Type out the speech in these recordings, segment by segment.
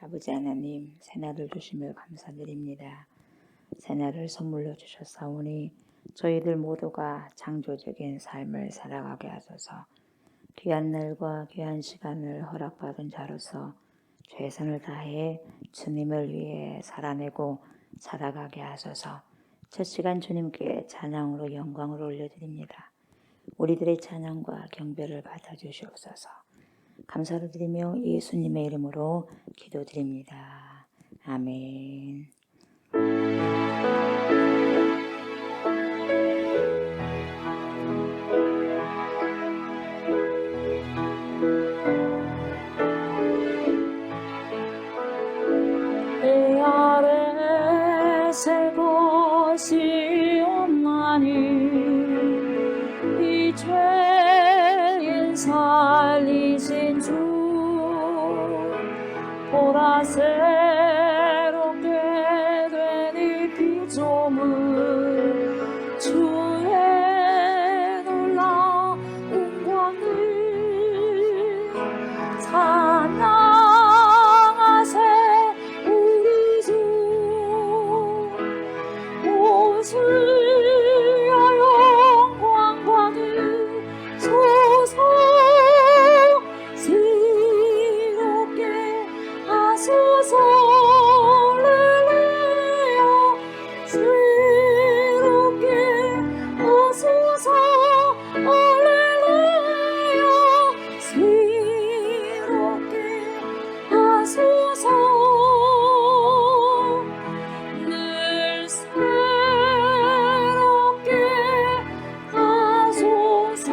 아버지 하나님, 새날을 주심을 감사드립니다. 새날을 선물로 주셨사오니 저희들 모두가 창조적인 삶을 살아가게 하소서. 귀한 날과 귀한 시간을 허락받은 자로서 최선을 다해 주님을 위해 살아내고 살아가게 하소서. 첫 시간 주님께 찬양으로 영광을 올려드립니다. 우리들의 찬양과 경배를 받아주시옵소서. 감사를 드리며 예수님의 이름으로 기도드립니다. 아멘. 내 아래 새 것이 없나니 이 죄인 살리신 주 보라 새롭게 된 이 피조물 주의 놀라운 권능 찬양하세 우리 주 오주여 영광 받으소서 새롭게 하소서 할렐루야 새롭게 하소서 할렐루야 새롭게 하소서 늘 새롭게 하소서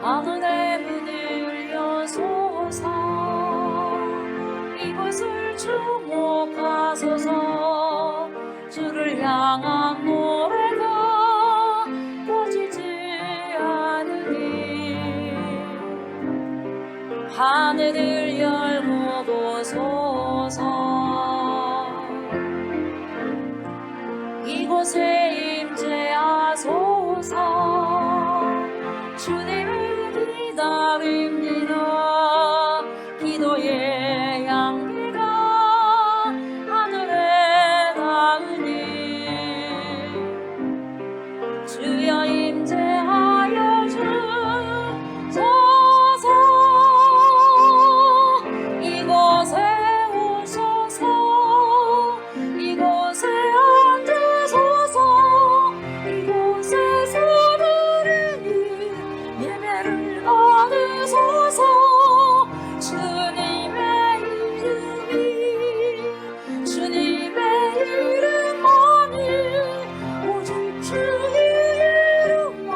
하늘의 문을 여소서 이곳을 주목하소서 주를 향한 노래가 꺼지지 않으니 하늘을 열고 보소서 이곳에 임재하소서 주님을 기다립니다. 기도의 향기가 하늘에 닿으니 주여 임재하여 주소서 이곳에 오소서 이곳에 앉으소서 이곳에서 부르니 예배를 받으소서 주님의 이름이 주님의 이름만이 오직 주의 이름만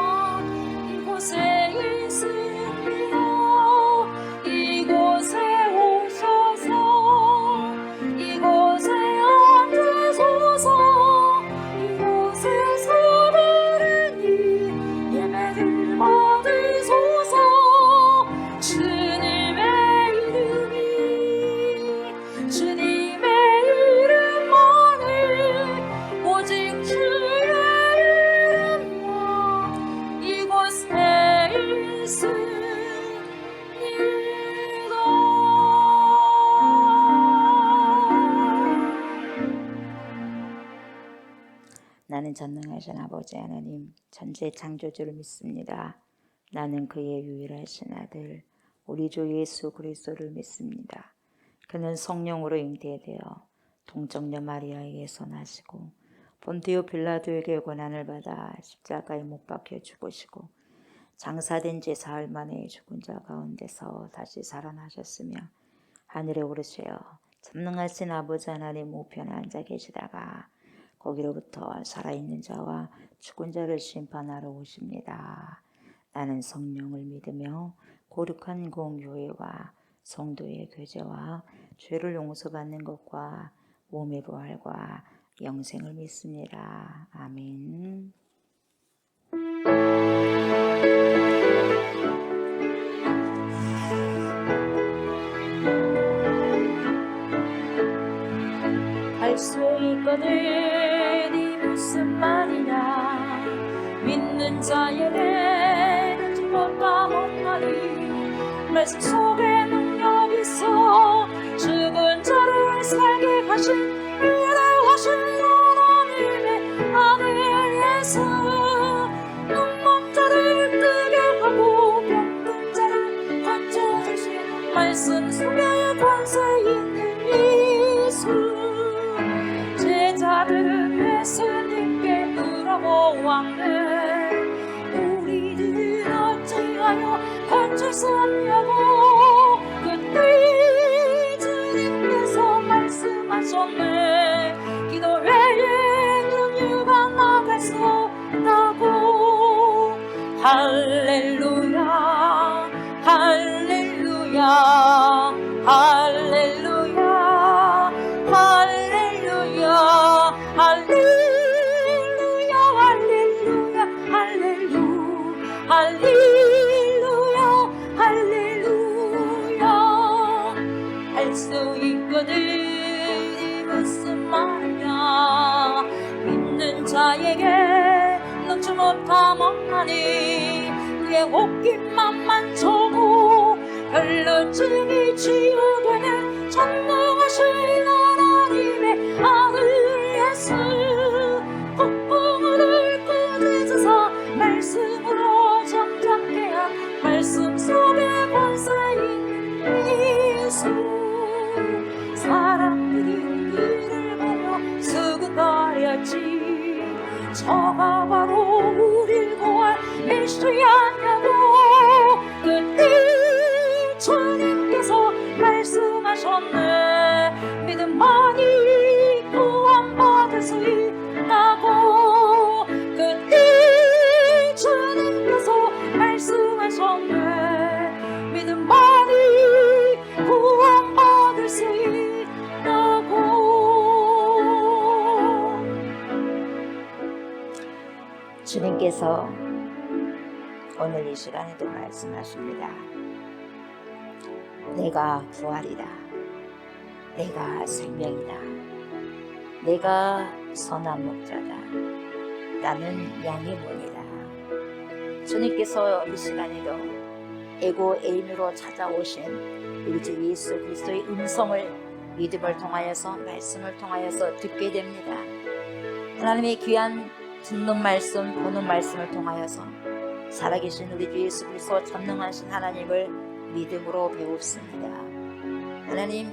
이곳에 있습니다. 이곳에 오셔서 이곳에 앉으소서 이곳에서 부르니 예배를 받으소서 주님의 이름이 주님의 이름만이 오직 주의 이름만 이곳에 나는 전능하신 아버지 하나님, 전체 창조주를 믿습니다. 나는 그의 유일하신 아들, 우리 주 예수 그리스도를 믿습니다. 그는 성령으로 잉태되어 동정녀 마리아에게서 나시고 본디오 빌라도에게 고난을 받아 십자가에 못 박혀 죽으시고 장사된 지 사흘 만에 죽은 자 가운데서 다시 살아나셨으며 하늘에 오르시어 전능하신 아버지 하나님 우편에 앉아 계시다가 거기로부터 살아있는 자와 죽은 자를 심판하러 오십니다. 나는 성령을 믿으며 거룩한 공교회와 성도의 교제와 죄를 용서받는 것과 몸의 부활과 영생을 믿습니다. 아멘. 있거든. 이 무슨 말이냐. 믿는 자에게 능력과 못나니 말씀 속에 능력 있어. 죽은 자를 살게 하신 위대하신 하나님의 아들 예수. 눈먼 자를 뜨게 하고 병든 자를 고쳐주신 말씀 속에 권세 있는 예수. 제자들은 예수님께 물어보았네. 우리들은 어찌하여 고칠 수 없냐고. 그때 주님께서 말씀하셨네. 기도 외에 능유가 나갈 수 없다고. 할렐루야 할렐루야 할렐루야 할렐루야 할렐루야 할렐루야 할렐루야 할렐루야 할렐루야. 할 수 있거든. 이 무슨 말이냐. 믿는 자에게 넘지 못함 없나니 그의 옷깃만 만져도 혈루증이 치유되는 전능하신 하나님의 아들 예수. 폭풍우를 끄드셔서 말씀으로 잠잠케 한 말씀 속에 권세 있는 예수. 사람들이 우리를 보며 수군거렸지. 저가 바로 우릴 구할 메시아냐고. 그때 주님께서 말씀하셨네. 믿음만이 구원받을 수 있다고. 그때 주님께서 말씀하셨네. 믿음만이 구원받을 수 있다고. 주님께서 오늘 이 시간에도 말씀하십니다. 내가 부활이다. 내가 생명이다. 내가 선한 목자다. 나는 양의 문이다. 주님께서 이 시간에도 에고 에임으로 찾아오신 우리 주 예수 그리스도의 음성을 믿음을 통하여서 말씀을 통하여서 듣게 됩니다. 하나님의 귀한 듣는 말씀, 보는 말씀을 통하여서 살아계신 우리 주 예수 그리스도 전능하신 하나님을 믿음으로 배웁습니다. 하나님,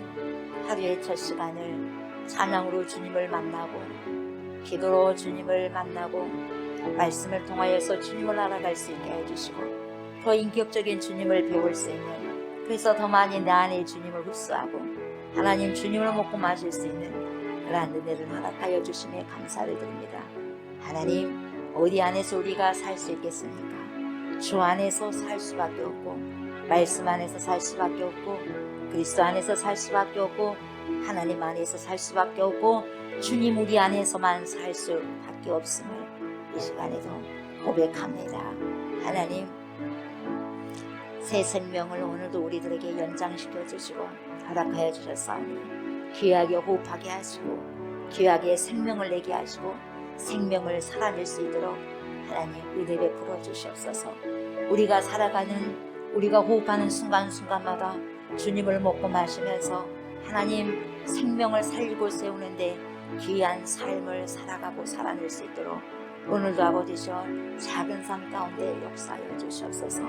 하루의 첫 시간을 찬양으로 주님을 만나고 기도로 주님을 만나고 말씀을 통하여서 주님을 알아갈 수 있게 해주시고 더 인격적인 주님을 배울 수 있는, 그래서 더 많이 내 안에 주님을 흡수하고 하나님 주님을 먹고 마실 수 있는 그러한 은혜를 허락하여 주심에 감사를 드립니다. 하나님, 어디 안에서 우리가 살 수 있겠습니까? 주 안에서 살 수밖에 없고 말씀 안에서 살 수밖에 없고 그리스도 안에서 살 수밖에 없고 하나님 안에서 살 수밖에 없고 주님 우리 안에서만 살 수밖에 없음을 이 시간에도 고백합니다. 하나님, 새 생명을 오늘도 우리들에게 연장시켜 주시고 허락하여 주셨사오니 귀하게 호흡하게 하시고 귀하게 생명을 내게 하시고 생명을 살아낼 수 있도록 하나님 은혜 베풀어 주시옵소서. 우리가 살아가는, 우리가 호흡하는 순간순간마다 주님을 먹고 마시면서 하나님 생명을 살리고 세우는데 귀한 삶을 살아가고 살아낼 수 있도록 오늘도 아버지시여 작은 삶 가운데 역사하여 주시옵소서.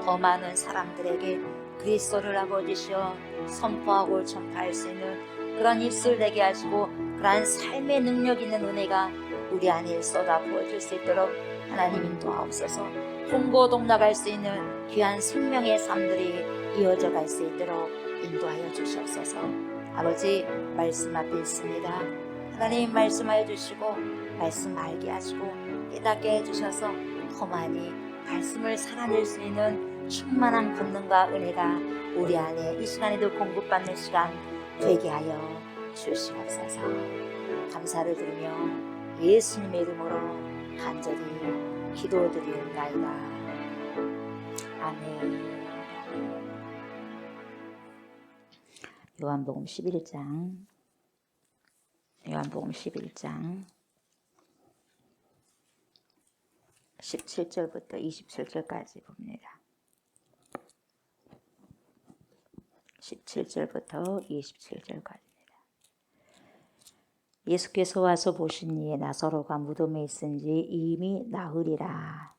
더 많은 사람들에게 그리스도를 아버지시여 선포하고 전파할 수 있는 그런 입술 되게 하시고 그러한 삶의 능력 있는 은혜가 우리 안에 쏟아 부어질 수 있도록 하나님 인도하옵소서. 홍보동락할 수 있는 귀한 생명의 삶들이 이어져 갈 수 있도록 인도하여 주시옵소서. 아버지, 말씀 앞에 있습니다. 하나님 말씀하여 주시고 말씀 알게 하시고 깨닫게 해주셔서 더 많이 말씀을 살아낼 수 있는 충만한 권능과 은혜가 우리 안에 이 시간에도 공급받는 시간 되게 하여 주시옵소서. 감사를 드리며 예수님의 이름으로 간절히 기도드리옵나이다. 아멘. 요한복음 11장 요한복음 11장 17절부터 27절까지 봅니다. 17절부터 27절까지입니다. 예수께서 와서 보시니 나사로가 무덤에 있은지 이미 나으리라.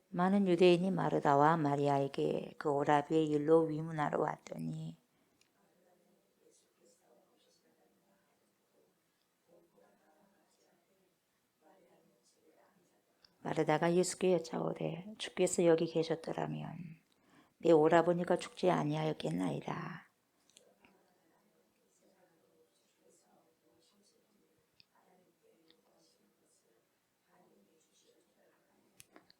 많은 유대인이 마르다와 마리아에게 그 오라비의 일로 위문하러 왔더니 마르다가 예수께 여짜오되 주께서 여기 계셨더라면 내 오라버니가 죽지 아니하였겠나이다.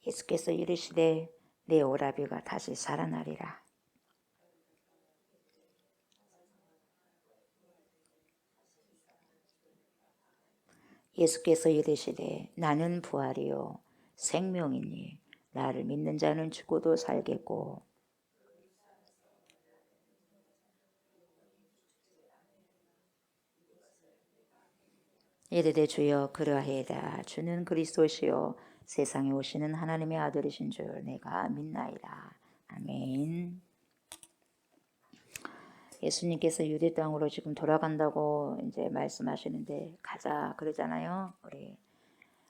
예수께서 이르시되 내 오라비가 다시 살아나리라. 예수께서 이르시되 나는 부활이요 생명이니 나를 믿는 자는 죽어도 살겠고 이르되 주여 그러하이다. 주는 그리스도시요 세상에 오시는 하나님의 아들이신 줄 내가 믿나이다. 아멘. 예수님께서 유대 땅으로 지금 돌아간다고 이제 말씀하시는데 가자 그러잖아요. 우리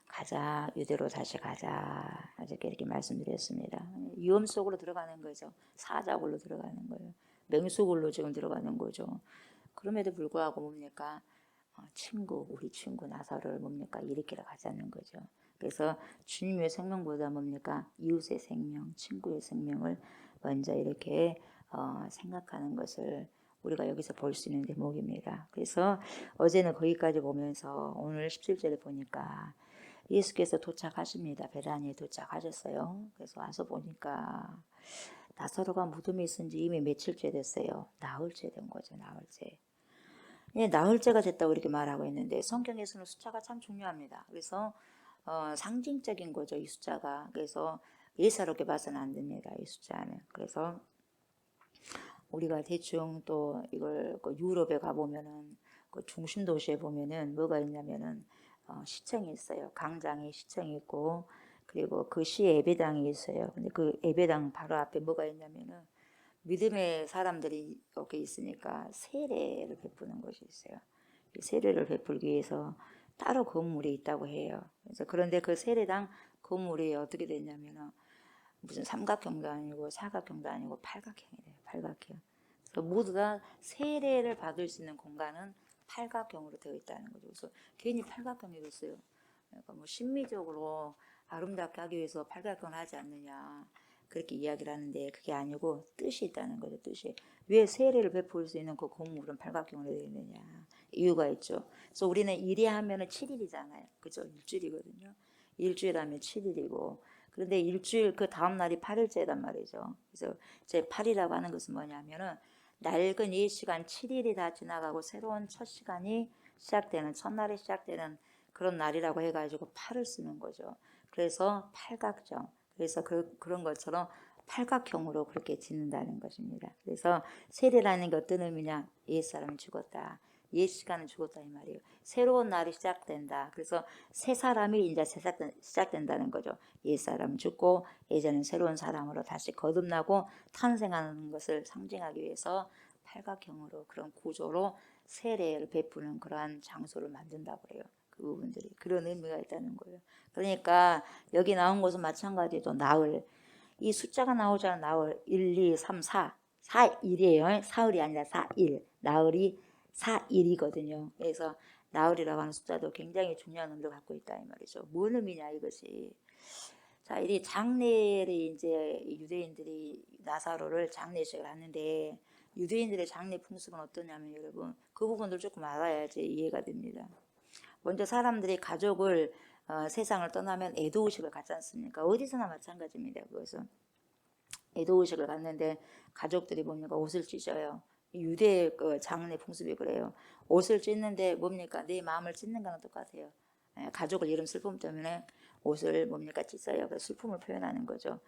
가자 유대로 다시 가자 어저께 이렇게 말씀드렸습니다. 위험 속으로 들어가는 거죠. 사자굴로 들어가는 거예요. 맹수굴로 지금 들어가는 거죠. 그럼에도 불구하고 뭡니까? 우리 친구 나사로를 뭡니까? 일으키러 가자는 거죠. 그래서 주님의 생명보다 뭡니까? 이웃의 생명, 친구의 생명을 먼저 이렇게 생각하는 것을 우리가 여기서 볼 수 있는 대목입니다. 그래서 어제는 거기까지 보면서 오늘 17절에 보니까 예수께서 도착하십니다. 베다니에 도착하셨어요. 그래서 와서 보니까 나사로가 무덤에 있은 지 이미 며칠째 됐어요. 나흘째 된 거죠. 나흘째. 예, 나흘째가 됐다고 이렇게 말하고 있는데 성경에서는 숫자가 참 중요합니다. 그래서 상징적인 거죠. 이 숫자가. 그래서 예사롭게 봐서는 안 됩니다. 이 숫자는. 그래서 우리가 대충 또 이걸 유럽에 가보면은 그 중심 도시에 보면은 뭐가 있냐면은 시청이 있어요. 강장에 시청이 있고 그리고 그 시에 예배당이 있어요. 근데 그 예배당 바로 앞에 뭐가 있냐면은 믿음의 사람들이 여기 있으니까 세례를 베푸는 것이 있어요. 세례를 베풀기 위해서 따로 건물이 있다고 해요. 그래서 그런데 그 세례당 건물이 어떻게 됐냐면은 무슨 삼각형도 아니고 사각형도 아니고 팔각형이 돼요. 팔각형. 그래서 모두 다 세례를 받을 수 있는 공간은 팔각형으로 되어 있다는 거죠. 그래서 괜히 팔각형이 됐어요. 그러니까 뭐 심미적으로 아름답게 하기 위해서 팔각형을 하지 않느냐 그렇게 이야기를 하는데 그게 아니고 뜻이 있다는 거죠. 뜻이 왜 세례를 베풀 수 있는 그 건물은 팔각형으로 되어 있느냐 이유가 있죠. 그래서 우리는 일이 하면은 7일이잖아요. 그죠? 일주일이거든요. 일주일 하면 7일이고 그런데 일주일 그 다음 날이 8일째란 말이죠. 그래서 제 8이라고 하는 것은 뭐냐면은 낡은 이 시간 7일이 다 지나가고 새로운 첫 시간이 시작되는 첫날이 시작되는 그런 날이라고 해가지고 8을 쓰는 거죠. 그래서 팔각정. 그래서 그런 것처럼 팔각형으로 그렇게 짓는다는 것입니다. 그래서 세례라는 게 어떤 의미냐? 옛사람이 죽었다. 옛 시간은 죽었다 이 말이에요. 새로운 날이 시작된다. 그래서 새 사람이 이제 시작된다는 거죠. 옛 사람 죽고 예전엔 새로운 사람으로 다시 거듭나고 탄생하는 것을 상징하기 위해서 팔각형으로 그런 구조로 세례를 베푸는 그러한 장소를 만든다고 그래요. 그 부분들이 그런 의미가 있다는 거예요. 그러니까 여기 나온 것은 마찬가지로 나흘 이 숫자가 나오잖아. 나흘 1, 2, 3, 4 4일이에요. 사흘이 아니라 4일 나흘이 4일이거든요. 그래서 나흘이라고 하는 숫자도 굉장히 중요한 의미를 갖고 있다 이 말이죠. 뭔 의미냐 이것이. 자, 이 장례를 이제 유대인들이 나사로를 장례식을 하는데 유대인들의 장례 풍습은 어떠냐면 여러분 그 부분들 조금 알아야지 이해가 됩니다. 먼저 사람들이 가족을 세상을 떠나면 애도의식을 갖지 않습니까? 어디서나 마찬가지입니다. 그것은 애도의식을 갖는데 가족들이 뭡니까? 옷을 찢어요. 유대 그 장례 풍습이 그래요. 옷을 찢는데 뭡니까? 내 마음을 찢는 거랑 똑같아요. 가족을 잃은 슬픔 때문에 옷을 뭡니까? 찢어요. 그래서 슬픔을 표현하는 거죠.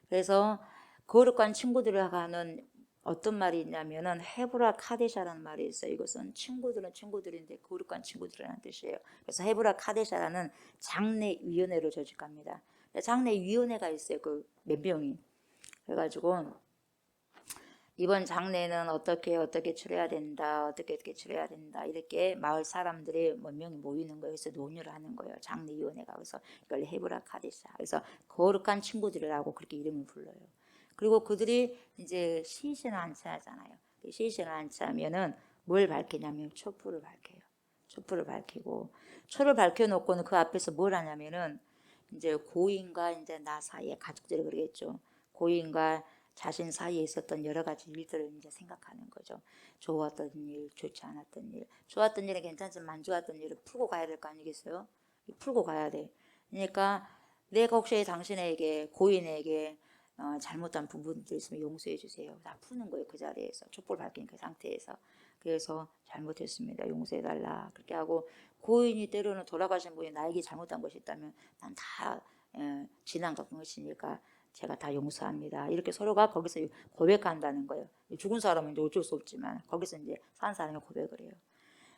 그래서 거룩한 친구들하고 하는 어떤 말이 있냐면은 헤브라 카데샤라는 말이 있어요. 이것은 친구들은 친구들인데 거룩한 친구들이라는 뜻이에요. 그래서 헤브라 카데샤라는 장례위원회를 조직합니다. 장례위원회가 있어요. 그 몇 명이. 그래가지고 이번 장례는 어떻게 치러야 된다, 어떻게 치러야 된다, 이렇게 마을 사람들이 몇 명이 모이는 거예요. 그래서 논의를 하는 거예요. 장례위원회가. 그래서 이걸 헤브라 카데샤. 그래서 거룩한 친구들이라고 그렇게 이름을 불러요. 그리고 그들이 이제 시신을 안치하잖아요. 시신을 안치하면은 뭘 밝히냐면 촛불을 밝혀요. 촛불을 밝히고, 초를 밝혀놓고는 그 앞에서 뭘 하냐면은 이제 고인과 이제 나 사이에 가족들이 그러겠죠. 고인과 자신 사이에 있었던 여러 가지 일들을 이제 생각하는 거죠. 좋았던 일, 좋지 않았던 일. 좋았던 일은 괜찮지만 안 좋았던 일을 풀고 가야 될 거 아니겠어요? 풀고 가야 돼. 그러니까 내가 혹시 당신에게, 고인에게 잘못한 부분들 있으면 용서해 주세요. 다 푸는 거예요. 그 자리에서. 촛불 밝힌 그 상태에서. 그래서 잘못했습니다. 용서해 달라. 그렇게 하고, 고인이 때로는 돌아가신 분이 나에게 잘못한 것이 있다면 난 다 지난 것이니까 제가 다 용서합니다. 이렇게 서로가 거기서 고백한다는 거예요. 죽은 사람은 이제 어쩔 수 없지만 거기서 이제 산 사람이 고백을 해요.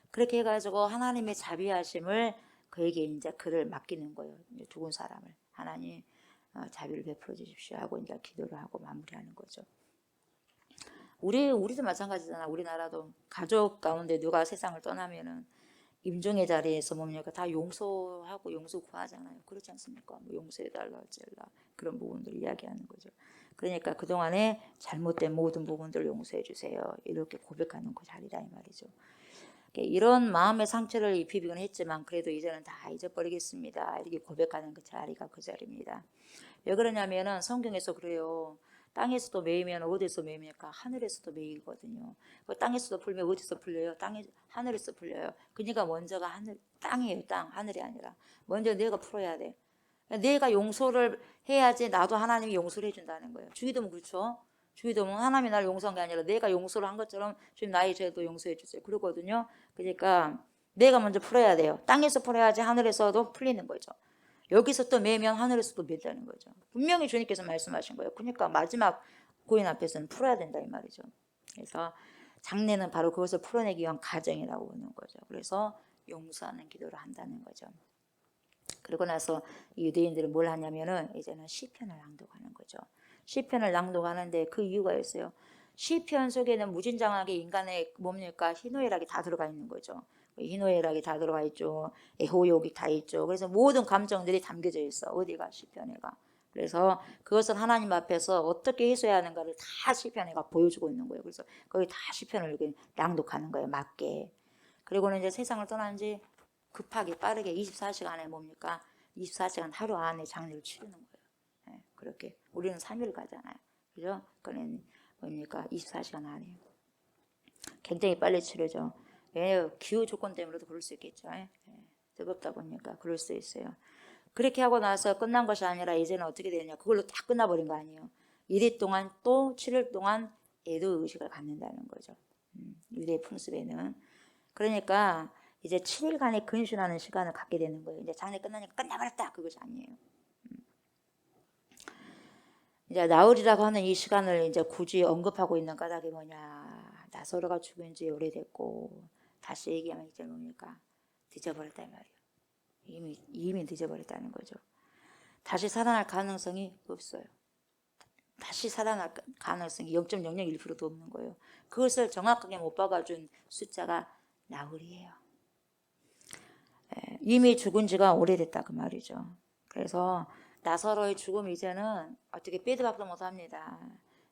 그렇게 해가지고 하나님의 자비하심을 그에게 이제 그를 맡기는 거예요. 죽은 사람을 하나님 자비를 베풀어 주십시오 하고 이제 기도를 하고 마무리하는 거죠. 우리도 마찬가지잖아. 우리나라도 가족 가운데 누가 세상을 떠나면은 임종의 자리에서 뭡니까? 다 용서하고 용서 구하잖아요. 그렇지 않습니까? 뭐 용서해달라, 어쩌라 그런 부분들 이야기하는 거죠. 그러니까 그동안에 잘못된 모든 부분들을 용서해 주세요. 이렇게 고백하는 그 자리다 이 말이죠. 이런 마음의 상처를 입히기는 했지만 그래도 이제는 다 잊어버리겠습니다. 이렇게 고백하는 그 자리가 그 자리입니다. 왜 그러냐면은 성경에서 그래요. 땅에서도 매이면 어디서 매입니까? 하늘에서도 매이거든요. 그 땅에서도 풀면 어디서 풀려요? 하늘에서 풀려요. 그러니까 먼저가 땅이에요. 땅, 하늘이 아니라. 먼저 내가 풀어야 돼. 내가 용서를 해야지 나도 하나님이 용서를 해준다는 거예요. 주기도문 그렇죠? 주기도문 하나님이 나를 용서한 게 아니라 내가 용서를 한 것처럼 주님 나의 죄도 용서해 주세요. 그러거든요. 그러니까 내가 먼저 풀어야 돼요. 땅에서 풀어야지 하늘에서도 풀리는 거죠. 여기서 또 매면 하늘에서도 맵다는 거죠. 분명히 주님께서 말씀하신 거예요. 그러니까 마지막 고인 앞에서는 풀어야 된다 이 말이죠. 그래서 장례는 바로 그것을 풀어내기 위한 과정이라고 보는 거죠. 그래서 용서하는 기도를 한다는 거죠. 그리고 나서 유대인들은 뭘 하냐면은 이제는 시편을 낭독하는 거죠. 시편을 낭독하는데 그 이유가 있어요. 시편 속에는 무진장하게 인간의 뭡니까? 희노애락이 다 들어가 있는 거죠. 희노애락이 다 들어가 있죠. 애호욕이 다 있죠. 그래서 모든 감정들이 담겨져 있어. 어디가 시편에가. 그래서 그것을 하나님 앞에서 어떻게 해소해야 하는가를 다 시편에가 보여주고 있는 거예요. 그래서 거기 다 시편을 이렇게 낭독하는 거예요. 맞게. 그리고는 이제 세상을 떠난 지 급하게 빠르게 24시간 안에 뭡니까? 24시간 하루 안에 장례를 치르는 거예요. 네, 그렇게 우리는 3일 가잖아요. 그죠? 그는 뭡니까? 24시간 안에 굉장히 빨리 치르죠. 왜 기후 조건 때문에도 그럴 수 있겠죠. 네, 뜨겁다 보니까 그럴 수 있어요. 그렇게 하고 나서 끝난 것이 아니라 이제는 어떻게 되냐? 그걸로 다 끝나버린 거 아니에요. 1일 동안 또 7일 동안 애도 의식을 갖는다는 거죠. 유대 풍습에는. 그러니까 이제 7일간의 근신하는 시간을 갖게 되는 거예요. 이제 장례 끝나니까 끝나버렸다. 그것이 아니에요. 이제 나흘이라고 하는 이 시간을 이제 굳이 언급하고 있는 까닭이 뭐냐. 나사로가 죽은 지 오래됐고 다시 얘기하면 이제 뭡니까? 늦어버렸다 이 말이에요. 이미 늦어버렸다는 거죠. 다시 살아날 가능성이 없어요. 다시 살아날 가능성이 0.001%도 없는 거예요. 그것을 정확하게 못 박아준 숫자가 나흘이에요. 이미 죽은 지가 오래됐다 그 말이죠. 그래서 나사로의 죽음 이제는 어떻게 빼도 박도 못합니다.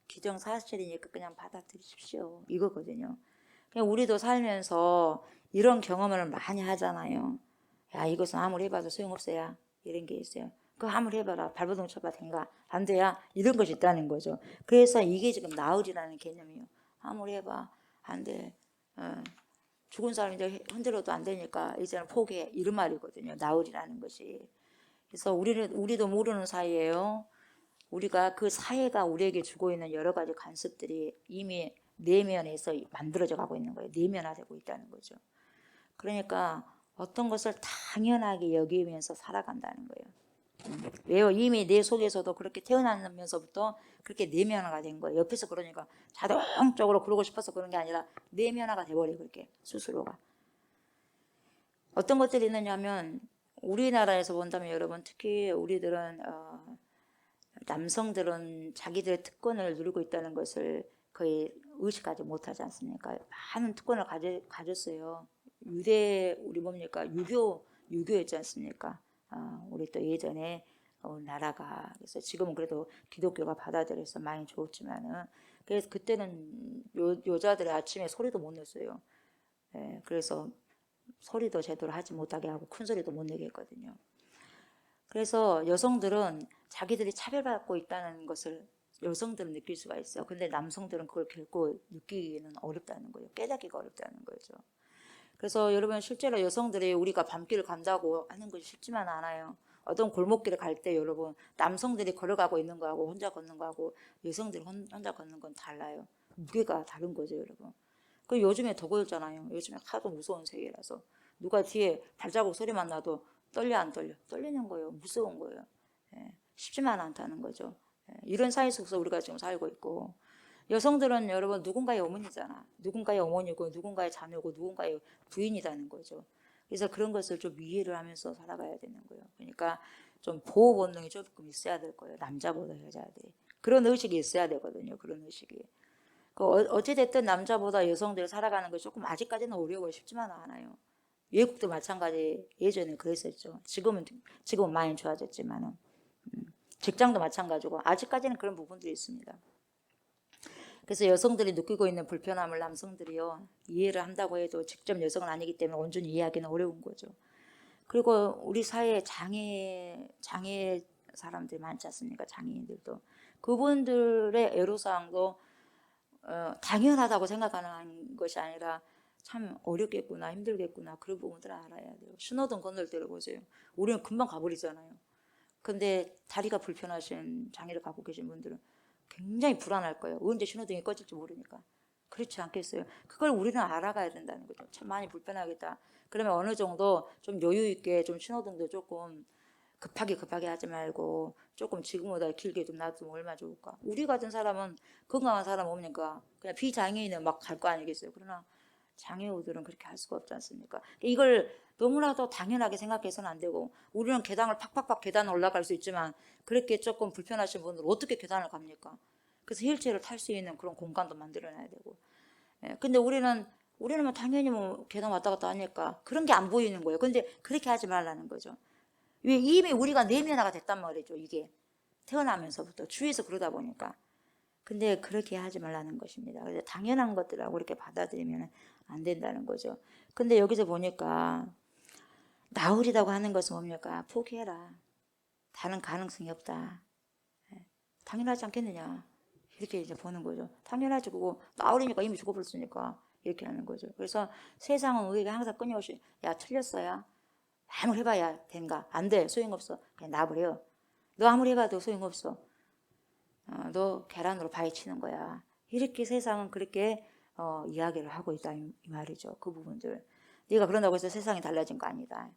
기정사실이니까 그냥 받아들이십시오. 이거거든요. 그냥 우리도 살면서 이런 경험을 많이 하잖아요. 야 이것은 아무리 해봐도 소용없어야 이런 게 있어요. 그거 아무리 해봐라 발버둥 쳐봐 된가 안 돼야 이런 것이 있다는 거죠. 그래서 이게 지금 나흘이라는 개념이에요. 아무리 해봐 안 돼. 죽은 사람이 이제 흔들어도 안 되니까 이제는 포기해 이런 말이거든요. 나흘이라는 것이. 그래서 우리도 모르는 사이에요. 우리가 그 사회가 우리에게 주고 있는 여러 가지 관습들이 이미 내면에서 만들어져 가고 있는 거예요. 내면화되고 있다는 거죠. 그러니까 어떤 것을 당연하게 여기면서 살아간다는 거예요. 왜요? 이미 내 속에서도 그렇게 태어나면서부터 그렇게 내면화가 된 거예요. 옆에서 그러니까 자동적으로 그러고 싶어서 그런 게 아니라 내면화가 돼버려요. 그렇게 스스로가. 어떤 것들이 있느냐면 우리나라에서 본다면 여러분 특히 우리들은 남성들은 자기들의 특권을 누리고 있다는 것을 거의 의식하지 못하지 않습니까? 많은 특권을 가졌어요. 우리 뭡니까? 유교였지 않습니까? 우리 또 예전에 나라가 그래서 지금은 그래도 기독교가 받아들여서 많이 좋았지만은 그래서 그때는 여자들의 아침에 소리도 못 냈어요. 예, 그래서 소리도 제대로 하지 못하게 하고 큰 소리도 못 내게 했거든요. 그래서 여성들은 자기들이 차별받고 있다는 것을 여성들은 느낄 수가 있어요. 근데 남성들은 그걸 결코 느끼기는 어렵다는 거예요. 깨닫기가 어렵다는 거죠. 그래서 여러분 실제로 여성들이 우리가 밤길을 간다고 하는 것이 쉽지만 않아요. 어떤 골목길을 갈 때 여러분 남성들이 걸어가고 있는 거하고 혼자 걷는 거하고 여성들이 혼자 걷는 건 달라요. 무게가 다른 거죠, 여러분. 그 요즘에 더 그렇잖아요. 요즘에 하도 무서운 세계라서 누가 뒤에 발자국 소리만 나도 떨려 안 떨려? 떨리는 거예요. 무서운 거예요. 예, 쉽지만 않다는 거죠. 예, 이런 사회 속에서 우리가 지금 살고 있고 여성들은 여러분 누군가의 어머니잖아. 누군가의 어머니고 누군가의 자녀고 누군가의 부인이라는 거죠. 그래서 그런 것을 좀 이해를 하면서 살아가야 되는 거예요. 그러니까 좀 보호 본능이 조금 있어야 될 거예요. 남자보다 여자들이. 그런 의식이 있어야 되거든요. 그런 의식이. 어찌됐든 남자보다 여성들 살아가는 거 조금 아직까지는 어려워요. 쉽지만 않아요. 외국도 마찬가지 예전에 그랬었죠. 지금은 많이 좋아졌지만은 직장도 마찬가지고 아직까지는 그런 부분들이 있습니다. 그래서 여성들이 느끼고 있는 불편함을 남성들이요 이해를 한다고 해도 직접 여성은 아니기 때문에 온전히 이해하기는 어려운 거죠. 그리고 우리 사회에 장애 사람들이 많지 않습니까? 장애인들도 그분들의 애로사항도 당연하다고 생각하는 것이 아니라 참 어렵겠구나 힘들겠구나 그런 부분들을 알아야 돼요. 신호등 건널 때를 보세요. 우리는 금방 가버리잖아요. 근데 다리가 불편하신 장애를 갖고 계신 분들은 굉장히 불안할 거예요. 언제 신호등이 꺼질지 모르니까. 그렇지 않겠어요? 그걸 우리는 알아가야 된다는 거죠. 참 많이 불편하겠다. 그러면 어느 정도 좀 여유 있게 좀 신호등도 조금 급하게 하지 말고 조금 지금보다 길게 좀 놔두면 얼마나 좋을까. 우리 같은 사람은 건강한 사람 옵니까? 그냥 비장애인은 막 갈 거 아니겠어요. 그러나 장애우들은 그렇게 할 수가 없지 않습니까? 이걸 너무나도 당연하게 생각해서는 안 되고 우리는 계단을 팍팍팍 계단 올라갈 수 있지만 그렇게 조금 불편하신 분들은 어떻게 계단을 갑니까? 그래서 휠체어를 탈 수 있는 그런 공간도 만들어놔야 되고. 예, 근데 우리는 뭐 당연히 뭐 계단 왔다 갔다 하니까 그런 게 안 보이는 거예요. 근데 그렇게 하지 말라는 거죠. 왜 이미 우리가 내면화가 됐단 말이죠. 이게 태어나면서부터 주위에서 그러다 보니까. 근데 그렇게 하지 말라는 것입니다. 그래서 당연한 것들하고 이렇게 받아들이면 안 된다는 거죠. 근데 여기서 보니까 나으리라고 하는 것은 뭡니까? 포기해라. 다른 가능성이 없다. 당연하지 않겠느냐. 이렇게 이제 보는 거죠. 당연하지 그거 나으리니까 이미 죽어버렸으니까 이렇게 하는 거죠. 그래서 세상은 우리가 항상 끊임없이 야 틀렸어야 아무리 해봐야 된가? 안 돼. 소용없어. 그냥 놔버려. 너 아무리 해봐도 소용없어. 너 계란으로 파헤치는 거야. 이렇게 세상은 그렇게 이야기를 하고 있다 이 말이죠. 그 부분들. 네가 그런다고 해서 세상이 달라진 거 아니다.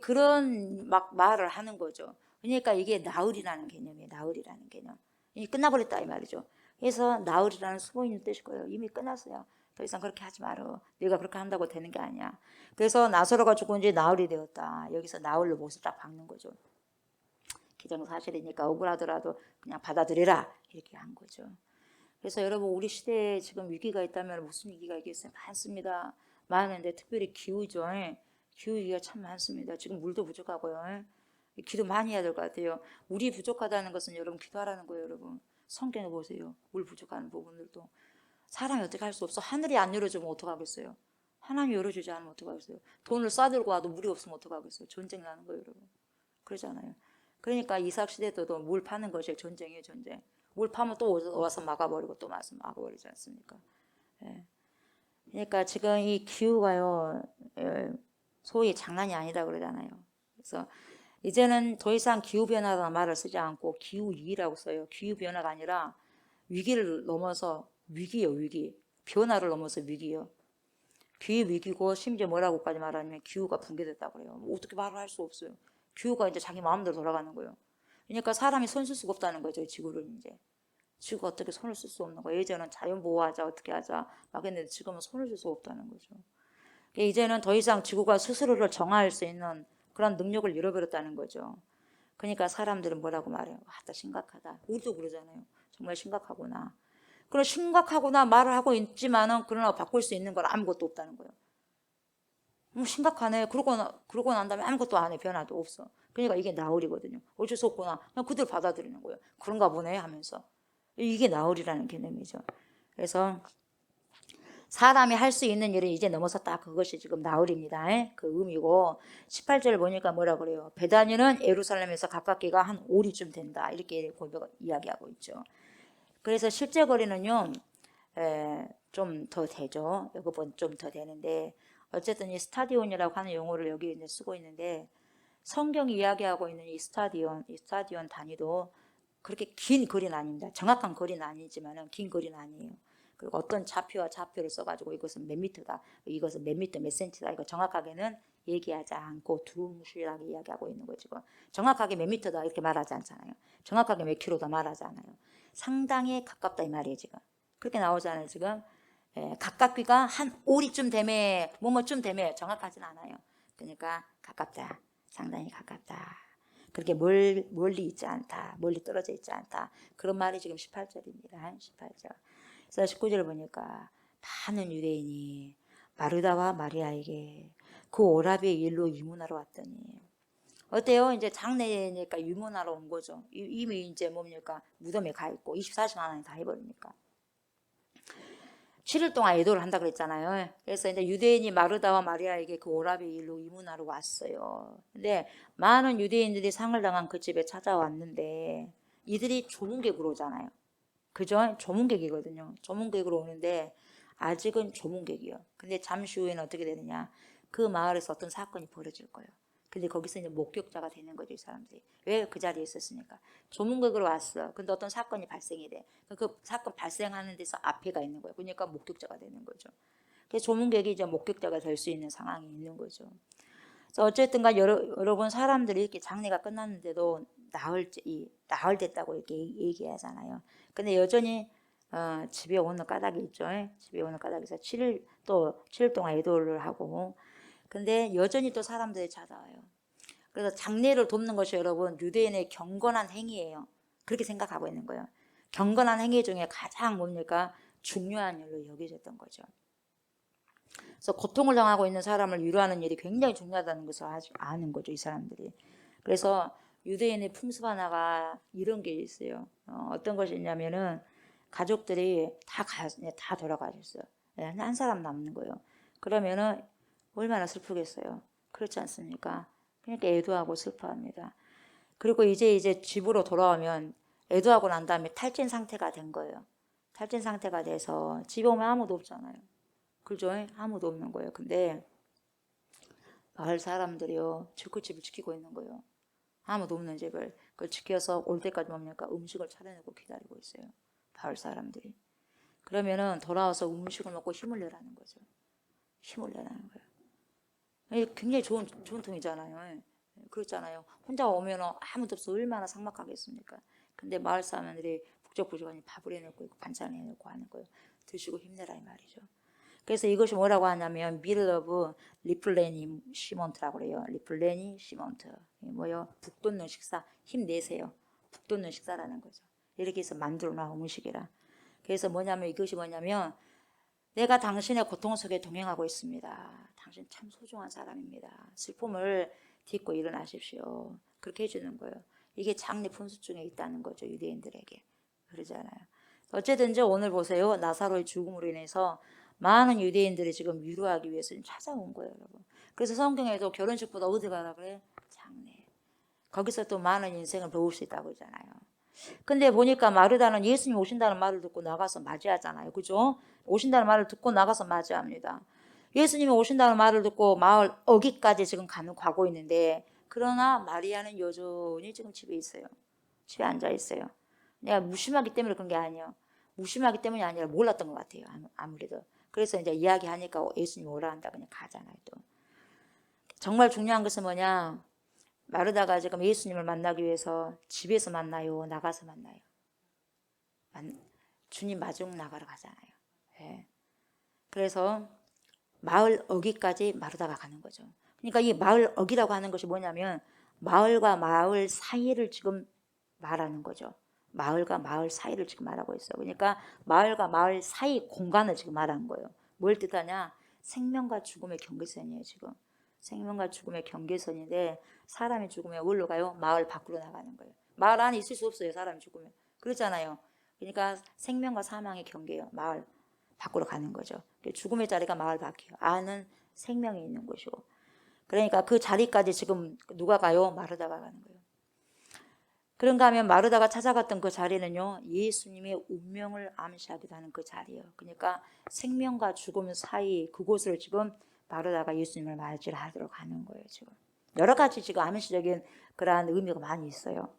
그런 막 말을 하는 거죠. 그러니까 이게 나으리라는 개념이에요. 나으리라는 개념. 이미 끝나버렸다 이 말이죠. 그래서 나으리라는 수고 있는 뜻일 거예요. 이미 끝났어요. 더 이상 그렇게 하지 말어. 네가 그렇게 한다고 되는 게 아니야. 그래서 나서로가 죽은 지 나흘이 되었다. 여기서 나흘로 못을 딱 박는 거죠. 기정사실이니까 억울하더라도 그냥 받아들여라 이렇게 한 거죠. 그래서 여러분 우리 시대에 지금 위기가 있다면 무슨 위기가 있겠어요? 많습니다. 많은데 특별히 기후죠. 기후 위기가 참 많습니다. 지금 물도 부족하고요. 기도 많이 해야 될 것 같아요. 물이 부족하다는 것은 여러분 기도하라는 거예요. 여러분 성경에 보세요. 물 부족한 부분들도 사람이 어떻게 할 수 없어. 하늘이 안 열어주면 어떡하겠어요. 하나님이 열어주지 않으면 어떡하겠어요. 돈을 싸들고 와도 물이 없으면 어떡하겠어요. 전쟁 나는 거예요. 여러분 그러잖아요. 그러니까 이삭 시대에도 물 파는 것이 전쟁이에요. 전쟁. 물 파면 또 와서 막아버리고 또 와서 막아버리지 않습니까? 예. 그러니까 지금 이 기후가요. 소위 장난이 아니다 그러잖아요. 그래서 이제는 더 이상 기후변화라는 말을 쓰지 않고 기후위기라고 써요. 기후변화가 아니라 위기를 넘어서 위기요. 위기. 변화를 넘어서 위기요. 기후위기고 심지어 뭐라고까지 말하냐면 기후가 붕괴됐다고 그래요. 어떻게 말을 할 수 없어요. 기후가 이제 자기 마음대로 돌아가는 거예요. 그러니까 사람이 손 쓸 수가 없다는 거죠. 지구를 이제. 지구가 어떻게 손을 쓸 수 없는 거예요. 예전엔 자연 보호하자 어떻게 하자 막 했는데 지금은 손을 쓸 수 없다는 거죠. 이제는 더 이상 지구가 스스로를 정화할 수 있는 그런 능력을 잃어버렸다는 거죠. 그러니까 사람들은 뭐라고 말해요. 다 심각하다. 우리도 그러잖아요. 정말 심각하구나. 그런 심각하구나 말을 하고 있지만은 그러나 바꿀 수 있는 건 아무것도 없다는 거예요. 심각하네. 그러고 난 다음에 아무것도 안 해. 변화도 없어. 그러니까 이게 나으리거든요. 어쩔 수 없구나. 그냥 그대로 받아들이는 거예요. 그런가 보네 하면서. 이게 나으리라는 개념이죠. 그래서 사람이 할 수 있는 일을 이제 넘어섰다. 그것이 지금 나으리입니다. 그 의미고 18절 보니까 뭐라 그래요. 베다니는 예루살렘에서 가깝기가 한 5리쯤 된다. 이렇게 이야기하고 있죠. 그래서 실제 거리는요. 좀 더 되죠. 여기보다 좀 더 되는데 어쨌든 이 스타디온이라고 하는 용어를 여기 이제 쓰고 있는데 성경이 이야기하고 있는 이 스타디온 단위도 그렇게 긴 거리는 아닙니다. 정확한 거리는 아니지만은 긴 거리는 아니에요. 그리고 어떤 좌표와 좌표를 써가지고 이것은 몇 미터다, 이것은 몇 미터, 몇 센티다, 이거 정확하게는 얘기하지 않고 두루뭉실하게 이야기하고 있는 거죠. 정확하게 몇 미터다 이렇게 말하지 않잖아요. 정확하게 몇 킬로다 말하지 않아요. 상당히 가깝다 이 말이에요 지금. 그렇게 나오잖아요 지금. 가깝기가 한 5리쯤 되매, 뭐뭐쯤 되매 정확하진 않아요. 그러니까 가깝다, 상당히 가깝다. 그렇게 멀리 있지 않다, 멀리 떨어져 있지 않다. 그런 말이 지금 18절입니다. 18절. 그래서 19절 보니까 많은 유대인이 마르다와 마리아에게 그 오라비의 일로 유문하러 왔더니 어때요? 이제 장례니까 유문하러 온 거죠. 이미 이제 뭡니까? 무덤에 가 있고 24시간 안에 다 해버리니까. 7일 동안 애도를 한다 그랬잖아요. 그래서 이제 유대인이 마르다와 마리아에게 그 오라비의 일로 유문하러 왔어요. 근데 많은 유대인들이 상을 당한 그 집에 찾아왔는데 이들이 조문객으로 오잖아요. 그죠? 조문객이거든요. 조문객으로 오는데 아직은 조문객이요. 근데 잠시 후에는 어떻게 되느냐? 그 마을에서 어떤 사건이 벌어질 거예요. 근데 거기서 이제 목격자가 되는 거죠, 이 사람들이. 왜 그 자리에 있었으니까. 조문객으로 왔어. 근데 어떤 사건이 발생이 돼. 그 사건 발생하는 데서 앞에가 있는 거예요. 그러니까 목격자가 되는 거죠. 그래서 조문객이 이제 목격자가 될 수 있는 상황이 있는 거죠. 그래서 어쨌든가 여러분 사람들이 이렇게 장례가 끝났는데도 나흘 됐다고 이렇게 얘기하잖아요. 근데 여전히 집에 오는 까닭이 있죠. 집에 오는 까닭에서 7일 동안 애도를 하고 근데 여전히 또 사람들이 찾아와요. 그래서 장례를 돕는 것이 여러분 유대인의 경건한 행위예요. 그렇게 생각하고 있는 거예요. 경건한 행위 중에 가장 뭡니까? 중요한 일로 여겨졌던 거죠. 그래서 고통을 당하고 있는 사람을 위로하는 일이 굉장히 중요하다는 것을 아는 거죠, 이 사람들이. 그래서 유대인의 풍습 하나가 이런 게 있어요. 어떤 것이 있냐면은 가족들이 다 돌아가셨어요. 한 사람 남는 거예요. 그러면은 얼마나 슬프겠어요. 그렇지 않습니까? 그러니까 애도하고 슬퍼합니다. 그리고 이제 집으로 돌아오면 애도하고 난 다음에 탈진 상태가 된 거예요. 탈진 상태가 돼서 집에 오면 아무도 없잖아요. 그죠? 아무도 없는 거예요. 근데 마을 사람들이요, 집을 지키고 있는 거예요. 아무도 없는 집을. 그걸 지켜서 올 때까지 뭡니까? 음식을 차려놓고 기다리고 있어요. 마을 사람들이. 그러면은 돌아와서 음식을 먹고 힘을 내라는 거죠. 힘을 내라는 거예요. 굉장히 좋은 통이잖아요. 그렇잖아요. 혼자 오면 아무도 없어 얼마나 삭막하겠습니까? 근데 마을 사람들이 북적북적하니 밥을 해놓고 반찬을 해놓고 하는 거예요. 드시고 힘내라 이 말이죠. 그래서 이것이 뭐라고 하냐면 미들 오브 리플레니시먼트라고 그래요. 리플레니시먼트. 뭐요? 북돋는 식사. 힘내세요. 북돋는 식사라는 거죠. 이렇게 해서 만들어 놓은 음식이라. 그래서 이것이 뭐냐면 내가 당신의 고통 속에 동행하고 있습니다. 당신 참 소중한 사람입니다. 슬픔을 딛고 일어나십시오. 그렇게 해주는 거예요. 이게 장례 풍습 중에 있다는 거죠. 유대인들에게. 그러잖아요. 어쨌든 이제 오늘 보세요. 나사로의 죽음으로 인해서 많은 유대인들이 지금 위로하기 위해서 찾아온 거예요, 여러분. 그래서 성경에도 결혼식보다 어디 가라 그래? 장례. 거기서 또 많은 인생을 배울 수 있다고 그러잖아요. 근데 보니까 마르다는 예수님 오신다는 말을 듣고 나가서 맞이하잖아요. 그죠? 오신다는 말을 듣고 나가서 맞이합니다. 예수님이 오신다는 말을 듣고 마을 어기까지 지금 가고 있는데 그러나 마리아는 여전히 지금 집에 있어요. 집에 앉아 있어요. 내가 무심하기 때문에 그런 게 아니에요. 무심하기 때문이 아니라 몰랐던 것 같아요. 아무래도. 그래서 이제 이야기하니까 예수님 오라 한다 그냥 가잖아요. 또 정말 중요한 것은 뭐냐? 마르다가 지금 예수님을 만나기 위해서 집에서 만나요? 나가서 만나요? 주님 마중 나가러 가잖아요. 예. 그래서 마을 어귀까지 마르다가 가는 거죠. 그러니까 이 마을 어귀라고 하는 것이 뭐냐면 마을과 마을 사이를 지금 말하는 거죠. 마을과 마을 사이를 지금 말하고 있어요. 그러니까 마을과 마을 사이 공간을 지금 말하는 거예요. 뭘 뜻하냐? 생명과 죽음의 경계선이에요. 지금 생명과 죽음의 경계선인데 사람이 죽으면 어디로 가요? 마을 밖으로 나가는 거예요. 마을 안에 있을 수 없어요. 사람이 죽으면. 그렇잖아요. 그러니까 생명과 사망의 경계예요. 마을 밖으로 가는 거죠. 죽음의 자리가 마을 밖이에요. 안은 생명이 있는 곳이고. 그러니까 그 자리까지 지금 누가 가요? 마르다가 가는 거예요. 그런가 하면 마르다가 찾아갔던 그 자리는요, 예수님의 운명을 암시하기도 하는 그 자리예요. 그러니까 생명과 죽음 사이 그곳을 지금 마르다가 예수님을 맞이하러 가는 거예요. 지금 여러 가지 지금 암시적인 그러한 의미가 많이 있어요.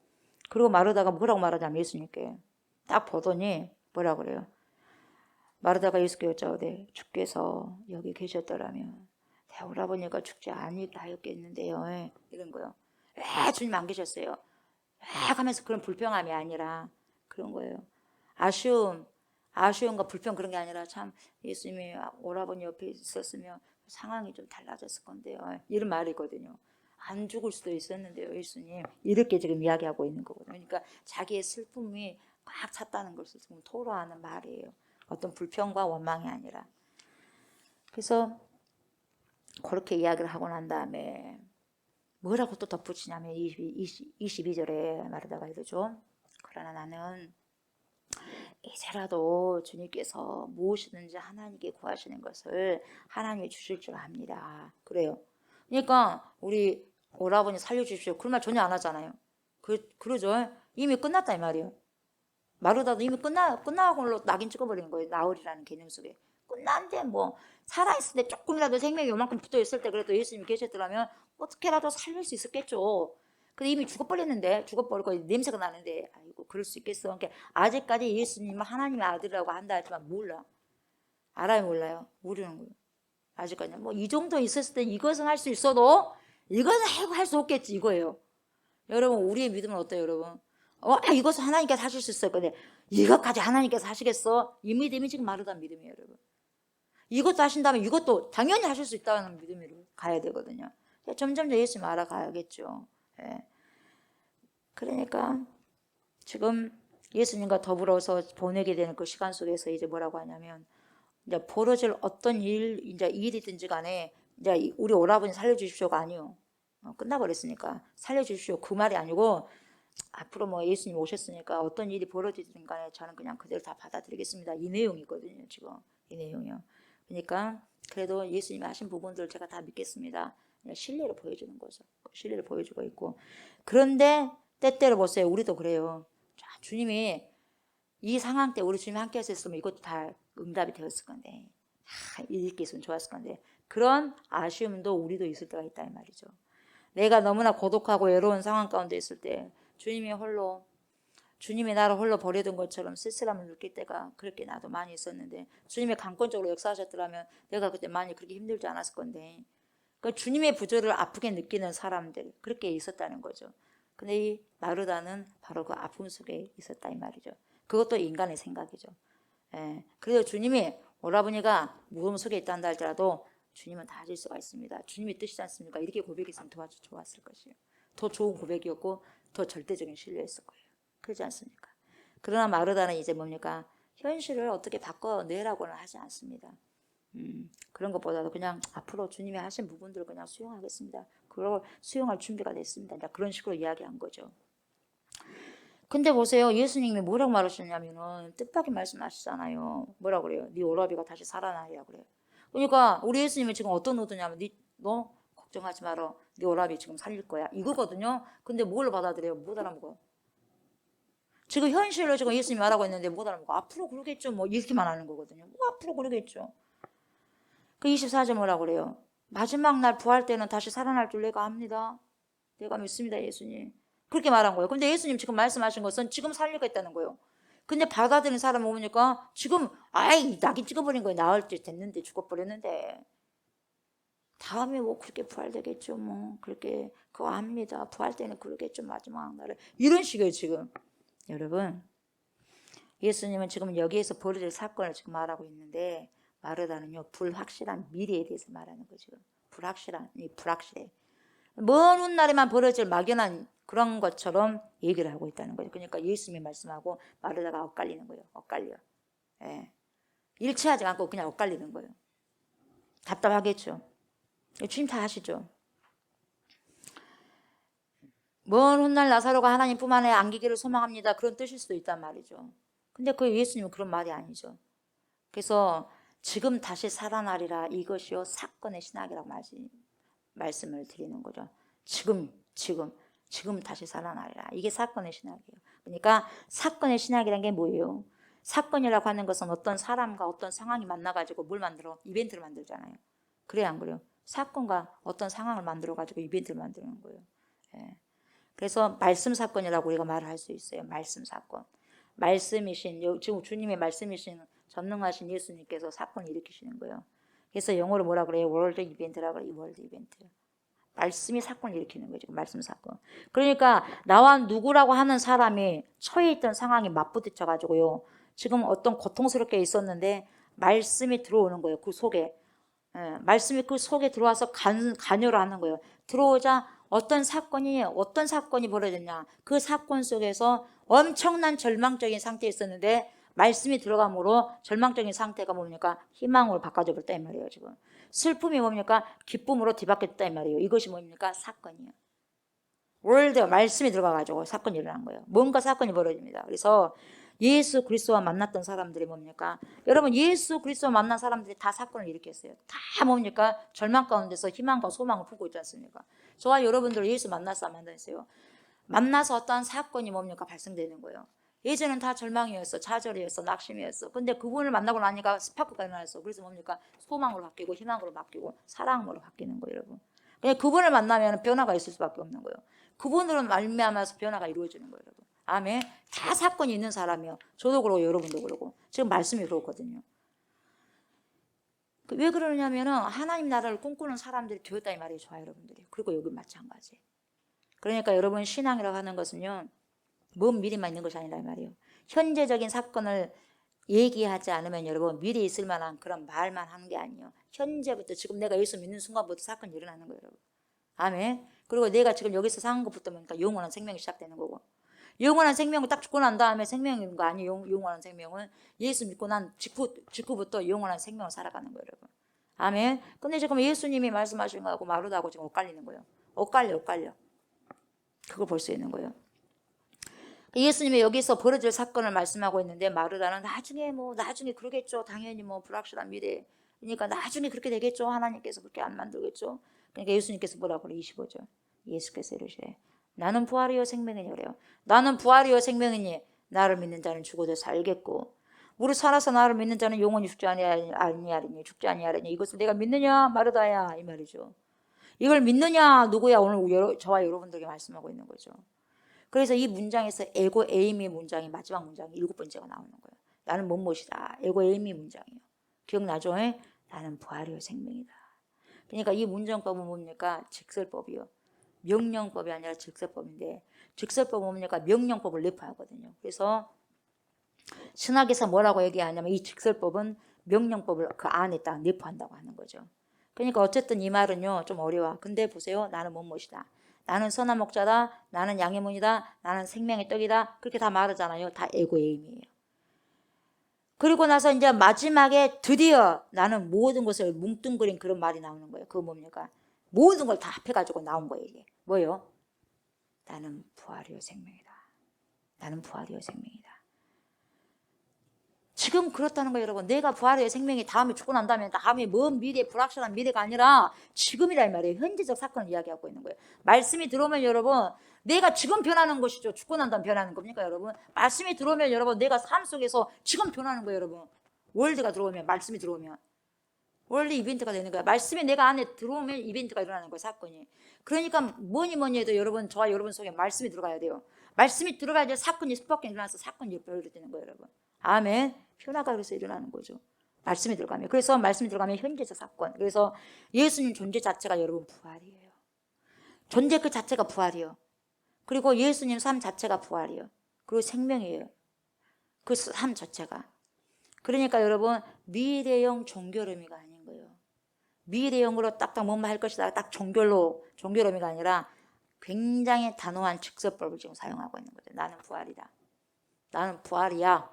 그리고 마르다가 뭐라고 말하자면 예수님께 딱 보더니 뭐라 그래요? 마르다가 예수께 여쭤오되 주께서 여기 계셨더라면 내 오라버니가 죽지 아니게 하였겠는데요. 이런 거요. 왜 주님 안 계셨어요? 왜 하면서 그런 불평함이 아니라 그런 거예요. 아쉬움과 불평 그런 게 아니라 참 예수님이 오라버니 옆에 있었으면 상황이 좀 달라졌을 건데요. 이런 말이거든요. 안 죽을 수도 있었는데요, 예수님. 이렇게 지금 이야기하고 있는 거거든요. 그러니까 자기의 슬픔이 꽉 찼다는 것을 지금 토로하는 말이에요. 어떤 불평과 원망이 아니라. 그래서 그렇게 이야기를 하고 난 다음에 뭐라고 또 덧붙이냐면 22절에 마르다가 이러죠. 그러나 나는 이제라도 주님께서 무엇이든지 하나님께 구하시는 것을 하나님이 주실 줄 압니다. 그래요. 그러니까 우리 오라버니 살려주십시오. 그런 말 전혀 안 하잖아요. 그러죠. 이미 끝났다 이 말이에요. 마르다도 이미 끝나고 낙인 찍어버리는 거예요. 나흘이라는 개념 속에. 끝난데 뭐 살아있을 때 조금이라도 생명이 요만큼 붙어있을 때 그래도 예수님이 계셨더라면 어떻게라도 살릴 수 있었겠죠. 근데 이미 죽어버리고 냄새가 나는데 아이고 그럴 수 있겠어. 그러니까 아직까지 예수님은 하나님의 아들이라고 한다 하지만 몰라. 알아요 몰라요? 모르는 거예요. 아직까지는 뭐 이 정도 있었을 때 이것은 할 수 있어도 이것은 할 수 없겠지 이거예요. 여러분 우리의 믿음은 어때요 여러분? 이것은 하나님께서 하실 수 있어요. 근데 이것까지 하나님께서 하시겠어? 이 믿음이 지금 마르다는 믿음이에요 여러분. 이것도 하신다면 이것도 당연히 하실 수 있다는 믿음으로 가야 되거든요. 점점 더 예수님 알아가야겠죠. 예. 그러니까 지금 예수님과 더불어서 보내게 되는 그 시간 속에서 이제 뭐라고 하냐면 이제 벌어질 어떤 이제 일이든지 간에 이제 우리 오라버니 살려주십시오가 아니요. 끝나버렸으니까 살려주십시오 그 말이 아니고 앞으로 뭐 예수님 오셨으니까 어떤 일이 벌어지든 간에 저는 그냥 그대로 다 받아들이겠습니다. 이 내용이거든요 지금 이 내용이요. 그러니까 그래도 예수님이 하신 부분들 제가 다 믿겠습니다. 그냥 신뢰를 보여주는 거죠. 신뢰를 보여주고 있고. 그런데 때때로 보세요. 우리도 그래요. 주님이 이 상황 때 우리 주님이 함께 하셨으면 이것도 다 응답이 되었을 건데 이렇게 있으면 좋았을 건데 그런 아쉬움도 우리도 있을 때가 있다 이 말이죠. 내가 너무나 고독하고 외로운 상황 가운데 있을 때 주님이 나를 홀로 버려둔 것처럼 쓸쓸함을 느낄 때가 그렇게 나도 많이 있었는데 주님이 강권적으로 역사하셨더라면 내가 그때 많이 그렇게 힘들지 않았을 건데 그러니까 주님의 부조를 아프게 느끼는 사람들 그렇게 있었다는 거죠. 근데 이 마르다는 바로 그 아픔 속에 있었다 이 말이죠. 그것도 인간의 생각이죠. 예. 그래서 주님이 오라버니가 무덤 속에 있다는 할지라도 주님은 다 하실 수가 있습니다. 주님의 뜻이지 않습니까? 이렇게 고백했으면 더 좋았을 것이에요. 더 좋은 고백이었고 더 절대적인 신뢰였을 거예요. 그렇지 않습니까? 그러나 마르다는 이제 뭡니까? 현실을 어떻게 바꿔내라고는 하지 않습니다. 그런 것보다도 그냥 앞으로 주님이 하신 부분들을 그냥 수용하겠습니다. 그걸 수용할 준비가 됐습니다. 그런 식으로 이야기한 거죠. 근데 보세요. 예수님이 뭐라고 말하셨냐면은 뜻밖의 말씀하시잖아요. 뭐라 그래요? 네 오라비가 다시 살아나리라 그래요. 그러니까 우리 예수님이 지금 어떤 의도냐면 너 걱정하지 마라. 네 오라비 지금 살릴 거야. 이거거든요. 근데 뭘 받아들여요? 못 알아먹어. 지금 현실을 지금 예수님이 말하고 있는데 못 알아먹어. 앞으로 그러겠죠. 뭐 이렇게만 하는 거거든요. 뭐 앞으로 그러겠죠. 그 24절 뭐라고 그래요? 마지막 날 부활 때는 다시 살아날 줄 내가 압니다. 내가 믿습니다 예수님. 그렇게 말한 거예요. 근데 예수님 지금 말씀하신 것은 지금 살리고 있다는 거예요. 근데 받아들인 사람 오니까 지금 낙인 찍어버린 거예요. 나을 때 됐는데 죽어버렸는데. 다음에 뭐 그렇게 부활되겠죠. 뭐 그렇게 그거 압니다. 부활 때는 그러겠죠. 마지막 날에. 이런 식이에요 지금. 여러분, 예수님은 지금 여기에서 벌어질 사건을 지금 말하고 있는데, 마르다는요 불확실한 미래에 대해서 말하는 거죠. 불확실해. 먼 훗날에만 벌어질 막연한 그런 것처럼 얘기를 하고 있다는 거죠. 그러니까 예수님이 말씀하고 마르다가 엇갈리는 거예요. 엇갈려. 예. 일치하지 않고 그냥 엇갈리는 거예요. 답답하겠죠. 주님 다 아시죠. 먼 훗날 나사로가 하나님 품 안에 안기기를 소망합니다. 그런 뜻일 수도 있단 말이죠. 근데 그 예수님은 그런 말이 아니죠. 그래서 지금 다시 살아나리라, 이것이요 사건의 신학이라고 말씀을 드리는 거죠. 지금 다시 살아나리라. 이게 사건의 신학이에요. 그러니까 사건의 신학이란 게 뭐예요? 사건이라고 하는 것은 어떤 사람과 어떤 상황이 만나가지고 뭘 만들어? 이벤트를 만들잖아요. 그래요, 안 그래요? 사건과 어떤 상황을 만들어가지고 이벤트를 만드는 거예요. 예. 그래서 말씀 사건이라고 우리가 말을 할 수 있어요. 말씀 사건. 말씀이신, 지금 주님의 말씀이신 전능하신 예수님께서 사건을 일으키시는 거예요. 그래서 영어로 뭐라 그래요? 월드 이벤트라고 그래요. 월드 이벤트. 말씀이 사건을 일으키는 거죠. 말씀 사건. 그러니까 나와 누구라고 하는 사람이 처해 있던 상황이 맞부딪혀 가지고요. 지금 어떤 고통스럽게 있었는데 말씀이 들어오는 거예요. 그 속에. 예, 말씀이 그 속에 들어와서 간여를 하는 거예요. 들어오자 어떤 사건이 벌어졌냐. 그 사건 속에서 엄청난 절망적인 상태에 있었는데 말씀이 들어감으로 절망적인 상태가 뭡니까? 희망으로 바꿔져 버렸다 이 말이에요. 지금 슬픔이 뭡니까? 기쁨으로 뒤바뀌었다 이 말이에요. 이것이 뭡니까? 사건이에요. 월드 말씀이 들어가가지고 사건이 일어난 거예요. 뭔가 사건이 벌어집니다. 그래서 예수 그리스도와 만났던 사람들이 뭡니까? 여러분, 예수 그리스도와 만난 사람들이 다 사건을 일으켰어요. 다 뭡니까? 절망 가운데서 희망과 소망을 품고 있지 않습니까? 저와 여러분들 예수 만나서 만났어요. 만나서 어떠한 사건이 뭡니까? 발생되는 거예요. 예전엔 다 절망이었어, 좌절이었어, 낙심이었어. 근데 그분을 만나고 나니까 스파크가 일어났어. 그래서 뭡니까? 소망으로 바뀌고 희망으로 바뀌고 사랑으로 바뀌는 거예요, 여러분. 그냥 그분을 만나면 변화가 있을 수밖에 없는 거예요. 그분으로 말미암아서 변화가 이루어지는 거예요, 여러분. 아멘. 다 사건이 있는 사람이요. 저도 그러고 여러분도 그러고. 지금 말씀이 그렇거든요. 왜 그러냐면은 하나님 나라를 꿈꾸는 사람들이 되었다 이 말이에요, 저와 여러분들이. 그리고 여기 마찬가지. 그러니까 여러분, 신앙이라고 하는 것은요, 먼 미래만 있는 것이 아니라 이 말이에요. 현재적인 사건을 얘기하지 않으면 여러분 미래에 있을 만한 그런 말만 하는 게 아니에요. 현재부터, 지금 내가 예수 믿는 순간부터 사건이 일어나는 거예요, 여러분. 아멘. 그리고 내가 지금 여기서 사는 것부터 보니까 영원한 생명이 시작되는 거고, 영원한 생명을 딱 죽고 난 다음에 생명인 거 아니에요. 영원한 생명은 예수 믿고 난 직후부터 영원한 생명을 살아가는 거예요, 여러분. 아멘. 근데 지금 예수님이 말씀하신 거하고 마르다하고 지금 엇갈리는 거예요. 엇갈려. 그걸 볼 수 있는 거예요. 예수님이 여기서 벌어질 사건을 말씀하고 있는데, 마르다는 나중에 그러겠죠. 당연히 불확실한 미래. 그러니까 나중에 그렇게 되겠죠. 하나님께서 그렇게 안 만들겠죠. 그러니까 예수님께서 뭐라고 그래? 25절. 예수께서 이르시되 나는 부활이요 생명이니 그래요. 나는 부활이요 생명이니 나를 믿는 자는 죽어도 살겠고 무릇 살아서 나를 믿는 자는 영원히 죽지 아니하리니 이것을 내가 믿느냐 마르다야 이 말이죠. 이걸 믿느냐 누구야? 오늘 저와 여러분들에게 말씀하고 있는 거죠. 그래서 이 문장에서 에고 에이미 문장이 마지막 문장이 7번째가 나오는 거예요. 나는 무엇이다. 에고 에이미 문장이에요. 기억나죠? 나는 부활이요 생명이다. 그러니까 이 문장법은 뭡니까? 직설법이요. 명령법이 아니라 직설법인데, 직설법은 뭡니까? 명령법을 내포하거든요. 그래서 신학에서 뭐라고 얘기하냐면 이 직설법은 명령법을 그 안에 딱 내포한다고 하는 거죠. 그러니까 어쨌든 이 말은요 좀 어려워. 근데 보세요. 나는 무엇이다. 나는 선한 목자다. 나는 양의 문이다. 나는 생명의 떡이다. 그렇게 다 말하잖아요. 다 에고에임이에요. 그리고 나서 이제 마지막에 드디어 나는 모든 것을 뭉뚱그린 그런 말이 나오는 거예요. 그거 뭡니까? 모든 걸 다 합해가지고 나온 거예요. 이게 뭐예요? 나는 부활이요 생명이다. 나는 부활이요 생명이다. 지금 그렇다는 거예요, 여러분. 내가 부활이요 생명이 다음에 죽고 난 다음에 다음에 먼 미래, 불확실한 미래가 아니라 지금이라 이 말이에요. 현재적 사건을 이야기하고 있는 거예요. 말씀이 들어오면 여러분, 내가 지금 변하는 것이죠. 죽고 난 다음 변하는 겁니까, 여러분? 말씀이 들어오면 여러분, 내가 삶 속에서 지금 변하는 거예요, 여러분. 월드가 들어오면, 말씀이 들어오면. 월드 이벤트가 되는 거야. 말씀이 내가 안에 들어오면 이벤트가 일어나는 거야, 사건이. 그러니까 뭐니 해도 여러분, 저와 여러분 속에 말씀이 들어가야 돼요. 말씀이 들어가야 사건이 스포킹 일어나서 사건이 벌어지는 거예요, 여러분. 아멘. 변화가 그래서 일어나는 거죠. 말씀이 들어가면. 그래서 말씀이 들어가면 현재적 사건. 그래서 예수님 존재 자체가 여러분 부활이에요. 존재 그 자체가 부활이요. 그리고 예수님 삶 자체가 부활이요. 그리고 생명이에요. 그 삶 자체가. 그러니까 여러분 미래형 종교로 의미가 아닌 거예요. 미래형으로 딱딱 뭐만 할 것이다. 딱 종교로 의미가 아니라 굉장히 단호한 직설법을 지금 사용하고 있는 거죠. 나는 부활이다. 나는 부활이야.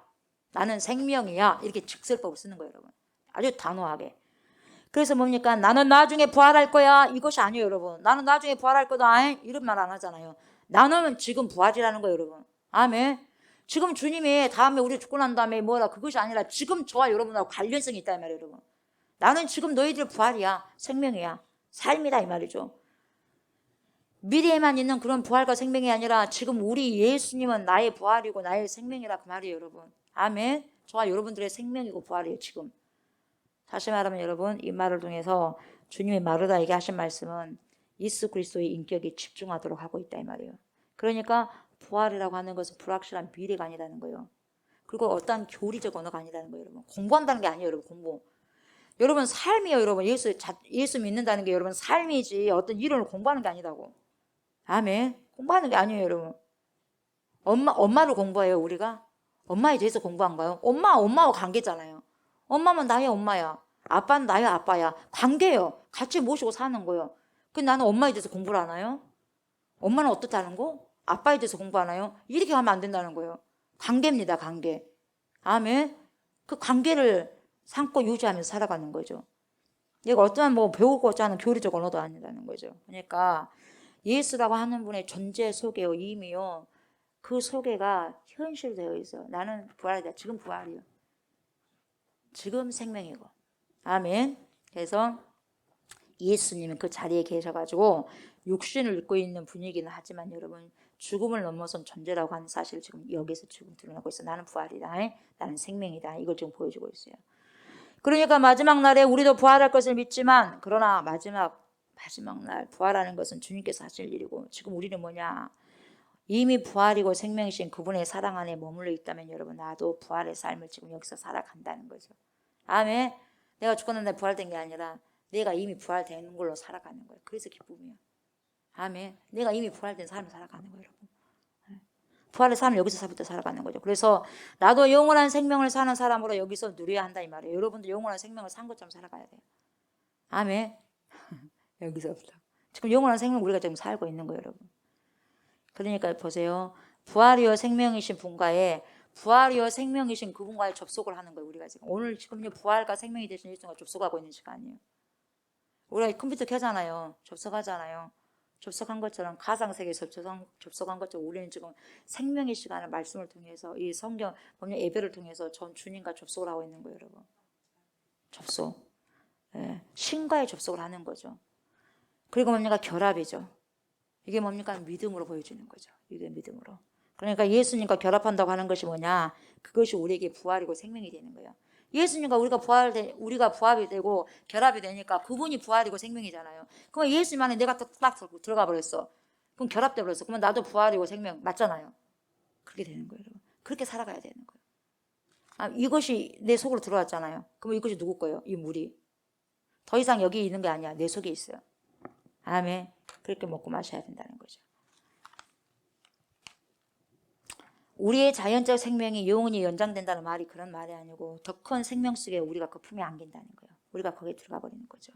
나는 생명이야. 이렇게 직설법을 쓰는 거예요, 여러분. 아주 단호하게. 그래서 뭡니까? 나는 나중에 부활할 거야. 이것이 아니에요, 여러분. 나는 나중에 부활할 거다. 이런 말 안 하잖아요. 나는 지금 부활이라는 거예요, 여러분. 아멘. 지금 주님이 다음에 우리 죽고 난 다음에 뭐라 그것이 아니라 지금 저와 여러분하고 관련성이 있다 이 말이에요, 여러분. 나는 지금 너희들 부활이야. 생명이야. 삶이다 이 말이죠. 미래에만 있는 그런 부활과 생명이 아니라 지금 우리 예수님은 나의 부활이고 나의 생명이라 그 말이에요, 여러분. 아멘. 저와 여러분들의 생명이고 부활이에요, 지금. 다시 말하면 여러분 이 말을 통해서 주님이 마르다에게 하신 말씀은 예수 그리스도의 인격에 집중하도록 하고 있다 이 말이에요. 그러니까 부활이라고 하는 것은 불확실한 미래가 아니라는 거예요. 그리고 어떠한 교리적 언어가 아니라는 거예요, 여러분. 공부한다는 게 아니에요, 여러분. 공부. 여러분 삶이에요, 여러분. 예수 믿는다는 게 여러분 삶이지 어떤 이론을 공부하는 게 아니라고. 아멘. 공부하는 게 아니에요, 여러분. 엄마를 공부해요, 우리가? 엄마에 대해서 공부한가요? 엄마와 관계잖아요. 엄마는 나의 엄마야. 아빠는 나의 아빠야. 관계예요. 같이 모시고 사는 거예요. 근데 나는 엄마에 대해서 공부를 하나요? 엄마는 어떻다는 거? 아빠에 대해서 공부하나요? 이렇게 하면 안 된다는 거예요. 관계입니다, 관계. 아멘. 그 관계를 삼고 유지하면서 살아가는 거죠. 얘가 어떠한 뭐 배우고자 하는 교리적 언어도 아니라는 거죠. 그러니까 예수라고 하는 분의 존재 속에요, 이미요. 그 속에가 현실되어 있어요. 나는 부활이다. 지금 부활이요. 지금 생명이고. 아멘. 그래서 예수님은 그 자리에 계셔가지고 육신을 입고 있는 분이기는 하지만 여러분 죽음을 넘어선 존재라고 하는 사실을 지금 여기서 지금 드러나고 있어요. 나는 부활이다. 나는 생명이다. 이걸 지금 보여주고 있어요. 그러니까 마지막 날에 우리도 부활할 것을 믿지만 그러나 마지막 날 부활하는 것은 주님께서 하실 일이고 지금 우리는 뭐냐? 이미 부활이고 생명이신 그분의 사랑 안에 머물러 있다면 여러분 나도 부활의 삶을 지금 여기서 살아간다는 거죠. 아멘. 내가 죽고 난 다음에 부활된 게 아니라 내가 이미 부활되는 걸로 살아가는 거예요. 그래서 기쁨이에요. 아멘. 내가 이미 부활된 삶을 살아가는 거예요, 여러분. 부활의 삶을 여기서부터 살아가는 거죠. 그래서 나도 영원한 생명을 사는 사람으로 여기서 누려야 한다 이 말이에요. 여러분도 영원한 생명을 산 것처럼 살아가야 돼요. 아멘. 여기서부터. 지금 영원한 생명 우리가 지금 살고 있는 거예요, 여러분. 그러니까 보세요. 부활이요 생명이신 분과의 부활이요 생명이신 그분과의 접속을 하는 거예요. 우리가 지금 오늘 지금요 부활과 생명이 되신 예수님과 접속하고 있는 시간이에요. 우리가 컴퓨터 켜잖아요. 접속하잖아요. 접속한 것처럼 가상세계에 접속한 것처럼 우리는 지금 생명의 시간을 말씀을 통해서 이 성경 법령 예배를 통해서 전 주님과 접속을 하고 있는 거예요, 여러분. 접속. 신과의 접속을 하는 거죠. 그리고 뭡니까? 결합이죠. 이게 뭡니까? 믿음으로 보여주는 거죠. 이게 믿음으로. 그러니까 예수님과 결합한다고 하는 것이 뭐냐? 그것이 우리에게 부활이고 생명이 되는 거예요. 예수님과 우리가 부활이 되고 결합이 되니까 그분이 부활이고 생명이잖아요. 그럼 예수님 안에 내가 딱 들어가 버렸어. 그럼 결합돼 버렸어. 그러면 나도 부활이고 생명 맞잖아요. 그렇게 되는 거예요. 여러분. 그렇게 살아가야 되는 거예요. 이것이 내 속으로 들어왔잖아요. 그럼 이것이 누구 거예요? 이 물이. 더 이상 여기 있는 게 아니야. 내 속에 있어요. 아멘. 그렇게 먹고 마셔야 된다는 거죠. 우리의 자연적 생명이 영원히 연장된다는 말이 그런 말이 아니고 더 큰 생명 속에 우리가 그 품에 안긴다는 거예요. 우리가 거기에 들어가 버리는 거죠.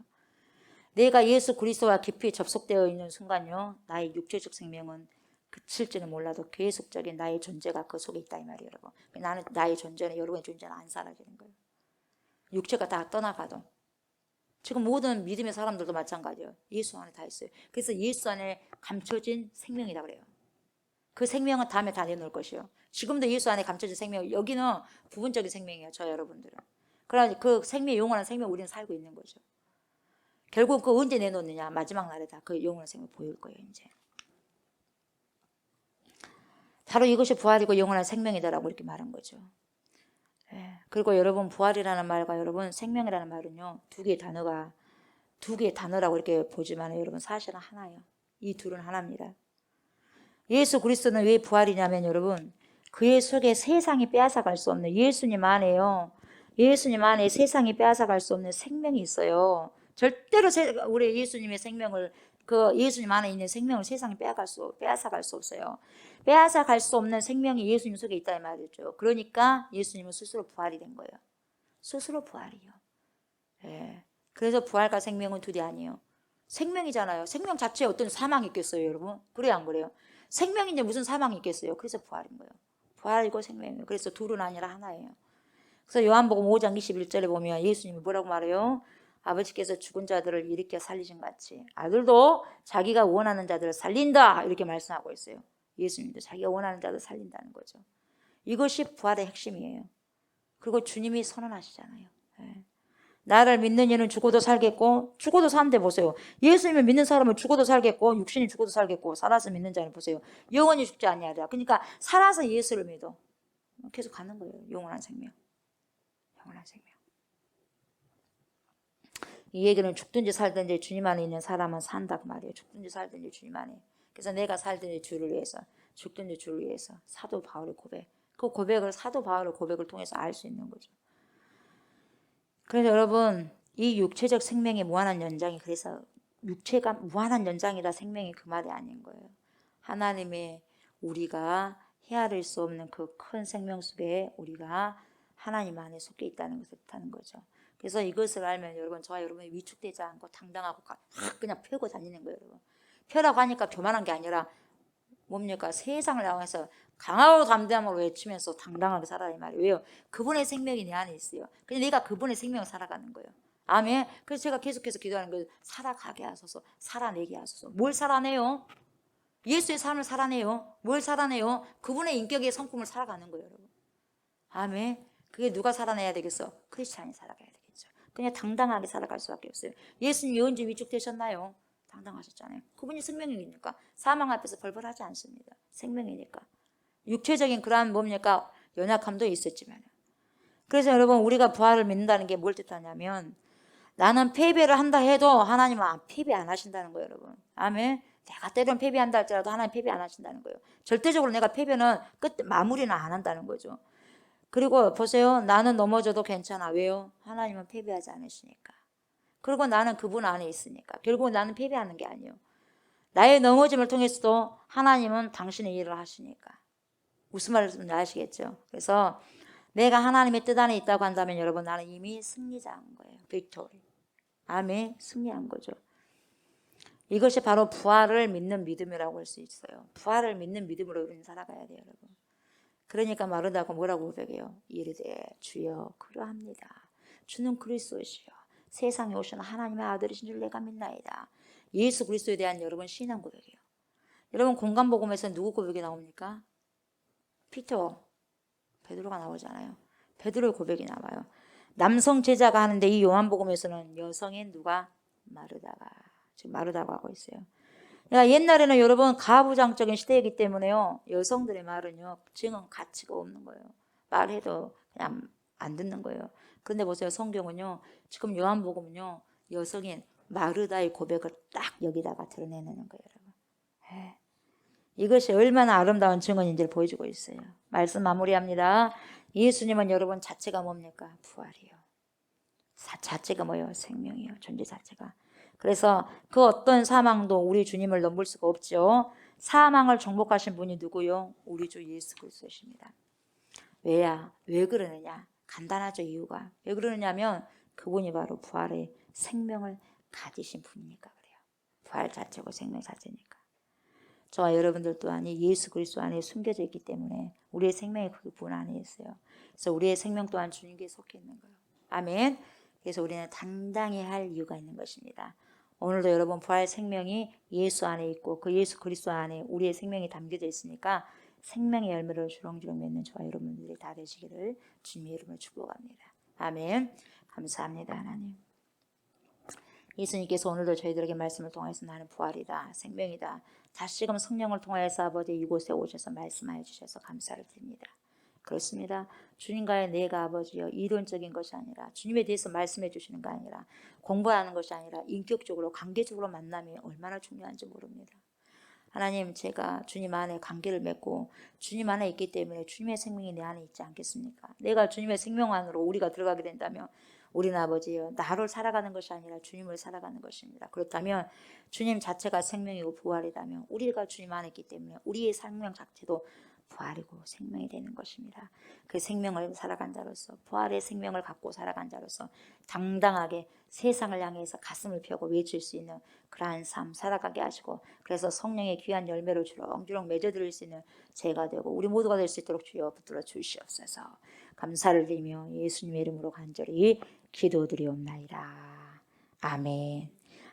내가 예수 그리스도와 깊이 접속되어 있는 순간요. 나의 육체적 생명은 그칠지는 몰라도 계속적인 나의 존재가 그 속에 있다 이 말이에요. 여러분. 나는 나의 존재는 여러분의 존재는 안 사라지는 거예요. 육체가 다 떠나가도. 지금 모든 믿음의 사람들도 마찬가지예요. 예수 안에 다 있어요. 그래서 예수 안에 감춰진 생명이다 그래요. 그 생명은 다음에 다 내놓을 것이요. 지금도 예수 안에 감춰진 생명, 여기는 부분적인 생명이에요. 저 여러분들은. 그러나 그 생명, 영원한 생명 우리는 살고 있는 거죠. 결국 그 언제 내놓느냐? 마지막 날에 다 그 영원한 생명 보일 거예요. 이제. 바로 이것이 부활이고 영원한 생명이다라고 이렇게 말한 거죠. 그리고 여러분 부활이라는 말과 여러분 생명이라는 말은요. 두 개의 단어라고 이렇게 보지만 여러분 사실은 하나예요. 이 둘은 하나입니다. 예수 그리스도는 왜 부활이냐면 여러분 그의 속에 세상이 빼앗아갈 수 없는 예수님 안에요. 예수님 안에 세상이 빼앗아갈 수 없는 생명이 있어요. 절대로 우리 예수님의 생명을, 그 예수님 안에 있는 생명을 세상이 빼앗아갈 수 없어요. 빼앗아갈 수 없는 생명이 예수님 속에 있다 이 말이죠. 그러니까 예수님은 스스로 부활이 된 거예요. 스스로 부활이요. 예. 그래서 부활과 생명은 둘이 아니에요. 생명이잖아요. 생명 자체에 어떤 사망이 있겠어요, 여러분? 그래요, 안 그래요? 생명인데 무슨 사망이 있겠어요? 그래서 부활인 거예요. 부활이고 생명이에요. 그래서 둘은 아니라 하나예요. 그래서 요한복음 5장 21절에 보면 예수님이 뭐라고 말해요? 아버지께서 죽은 자들을 일으켜 살리신 같이 아들도 자기가 원하는 자들을 살린다 이렇게 말씀하고 있어요. 예수님도 자기가 원하는 자들을 살린다는 거죠. 이것이 부활의 핵심이에요. 그리고 주님이 선언하시잖아요. 예. 나를 믿는 이는 죽어도 살겠고 죽어도 사는데 보세요. 예수님을 믿는 사람은 죽어도 살겠고 육신이 죽어도 살겠고 살아서 믿는 자는 보세요. 영원히 죽지 아니하리라. 그러니까 살아서 예수를 믿어. 계속 가는 거예요. 영원한 생명. 영원한 생명. 이 얘기는 죽든지 살든지 주님 안에 있는 사람은 산다 그 말이에요. 죽든지 살든지 주님 안에. 그래서 내가 살든지 주를 위해서, 죽든지 주를 위해서. 사도 바울의 고백. 그 고백을 사도 바울의 고백을 통해서 알 수 있는 거죠. 그래서 여러분 이 육체적 생명의 무한한 연장이 그래서 육체가 무한한 연장이다 생명이 그 말이 아닌 거예요. 하나님의 우리가 헤아릴 수 없는 그 큰 생명 속에 우리가 하나님 안에 속해 있다는 것을 뜻하는 거죠. 그래서 이것을 알면 여러분 저와 여러분이 위축되지 않고 당당하고 그냥 펴고 다니는 거예요. 여러분. 펴라고 하니까 교만한 게 아니라 뭡니까? 세상을 향해서 강하고 담대함으로 외치면서 당당하게 살아라 이 말이에요. 왜요? 그분의 생명이 내 안에 있어요. 그래서 내가 그분의 생명을 살아가는 거예요. 아멘. 그래서 제가 계속해서 기도하는 거예요. 살아가게 하소서, 살아내게 하소서. 뭘 살아내요? 예수의 삶을 살아내요. 뭘 살아내요? 그분의 인격의 성품을 살아가는 거예요, 여러분. 아멘. 그게 누가 살아내야 되겠어? 크리스찬이 살아가야 되겠죠. 그냥 당당하게 살아갈 수밖에 없어요. 예수님이 언제 위축되셨나요? 당당하셨잖아요. 그분이 생명이니까 사망 앞에서 벌벌하지 않습니다. 생명이니까. 육체적인 그러한 뭡니까? 연약함도 있었지만. 그래서 여러분 우리가 부활을 믿는다는 게 뭘 뜻하냐면 나는 패배를 한다 해도 하나님은 패배 안 하신다는 거예요, 여러분. 아멘. 내가 때로는 패배한다 할지라도 하나님 패배 안 하신다는 거예요. 절대적으로 내가 패배는 마무리는 안 한다는 거죠. 그리고 보세요. 나는 넘어져도 괜찮아. 왜요? 하나님은 패배하지 않으시니까. 그리고 나는 그분 안에 있으니까. 결국 나는 패배하는 게 아니에요. 나의 넘어짐을 통해서도 하나님은 당신의 일을 하시니까. 무슨 말인지 아시겠죠? 그래서 내가 하나님의 뜻 안에 있다고 한다면 여러분 나는 이미 승리자인 거예요. 빅토리. 아멘. 승리한 거죠. 이것이 바로 부활을 믿는 믿음이라고 할 수 있어요. 부활을 믿는 믿음으로 우리는 살아가야 돼요, 여러분. 그러니까 마르다가 뭐라고 고백해요? 이르되 주여 그러합니다. 주는 그리스도시요 세상에 오신 하나님의 아들이신 줄 내가 믿나이다. 예수 그리스도에 대한 여러분 신앙 고백이에요. 여러분 공간복음에서 누구 고백이 나옵니까? 피터, 베드로가 나오잖아요. 베드로의 고백이 나와요. 남성 제자가 하는데 이 요한복음에서는 여성인 누가? 마르다가. 지금 마르다고 하고 있어요. 그러니까 옛날에는 여러분 가부장적인 시대이기 때문에요. 여성들의 말은요. 증언 가치가 없는 거예요. 말해도 그냥 안 듣는 거예요. 그런데 보세요. 성경은요. 지금 요한복음은요. 여성인 마르다의 고백을 딱 여기다가 드러내는 거예요. 여러분. 네. 이것이 얼마나 아름다운 증언인지를 보여주고 있어요. 말씀 마무리합니다. 예수님은 여러분 자체가 뭡니까? 부활이요. 자체가 뭐예요? 생명이요. 존재 자체가. 그래서 그 어떤 사망도 우리 주님을 넘볼 수가 없죠. 사망을 정복하신 분이 누구요? 우리 주 예수 그리스도십니다. 왜야? 왜 그러느냐? 간단하죠. 이유가. 왜 그러느냐면 그분이 바로 부활의 생명을 가지신 분이니까 그래요. 부활 자체고 생명 자체니까. 저와 여러분들 또한 예수 그리스도 안에 숨겨져 있기 때문에 우리의 생명이 그분 안에 있어요. 그래서 우리의 생명 또한 주님께 속해 있는 거예요. 아멘. 그래서 우리는 당당히 할 이유가 있는 것입니다. 오늘도 여러분 부활 생명이 예수 안에 있고 그 예수 그리스도 안에 우리의 생명이 담겨져 있으니까 생명의 열매를 주렁주렁 맺는 저와 여러분들이 다 되시기를 주님의 이름으로 축복합니다. 아멘. 감사합니다 하나님. 예수님께서 오늘도 저희들에게 말씀을 통해서 나는 부활이다 생명이다 다시금 성령을 통하여서 아버지 이곳에 오셔서 말씀하여 주셔서 감사를 드립니다. 그렇습니다. 주님과의 내가 아버지여 이론적인 것이 아니라 주님에 대해서 말씀해 주시는 거 아니라 공부하는 것이 아니라 인격적으로 관계적으로 만남이 얼마나 중요한지 모릅니다. 하나님, 제가 주님 안에 관계를 맺고 주님 안에 있기 때문에 주님의 생명이 내 안에 있지 않겠습니까? 내가 주님의 생명 안으로 우리가 들어가게 된다면 우리 아버지여, 나를 살아가는 것이 아니라 주님을 살아가는 것입니다. 그렇다면 주님 자체가 생명이고 부활이라면 우리가 주님 안에 있기 때문에 우리의 생명 자체도 부활이고 생명이 되는 것입니다. 그 생명을 살아간 자로서, 부활의 생명을 갖고 살아간 자로서 당당하게 세상을 향해서 가슴을 펴고 외칠 수 있는 그러한 삶 살아가게 하시고, 그래서 성령의 귀한 열매를 주렁주렁 맺어드릴 수 있는 제가 되고 우리 모두가 될 수 있도록 주여 붙들어 주시옵소서. 감사를 드리며 예수님의 이름으로 간절히 기도드리옵나이다. 아멘.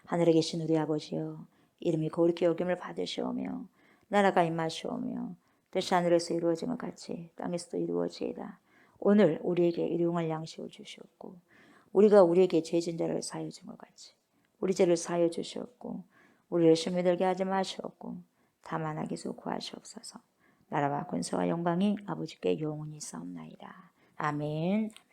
하늘에 계신 우리 아버지여, 이름이 거룩히 여김을 받으시오며 나라가 임하시오며 뜻이 하늘에서 이루어진 것 같이 땅에서도 이루어지이다. 오늘 우리에게 일용할 양식을 주시옵고 우리가 우리에게 죄진 자를 사하여 준 것 같이 우리 죄를 사하여 주시옵고 우리를 시험에 들게 하지 마시옵고 다만 악에서 구하시옵소서. 나라와 권세와 영광이 아버지께 영원히 있사옵나이다. 아멘.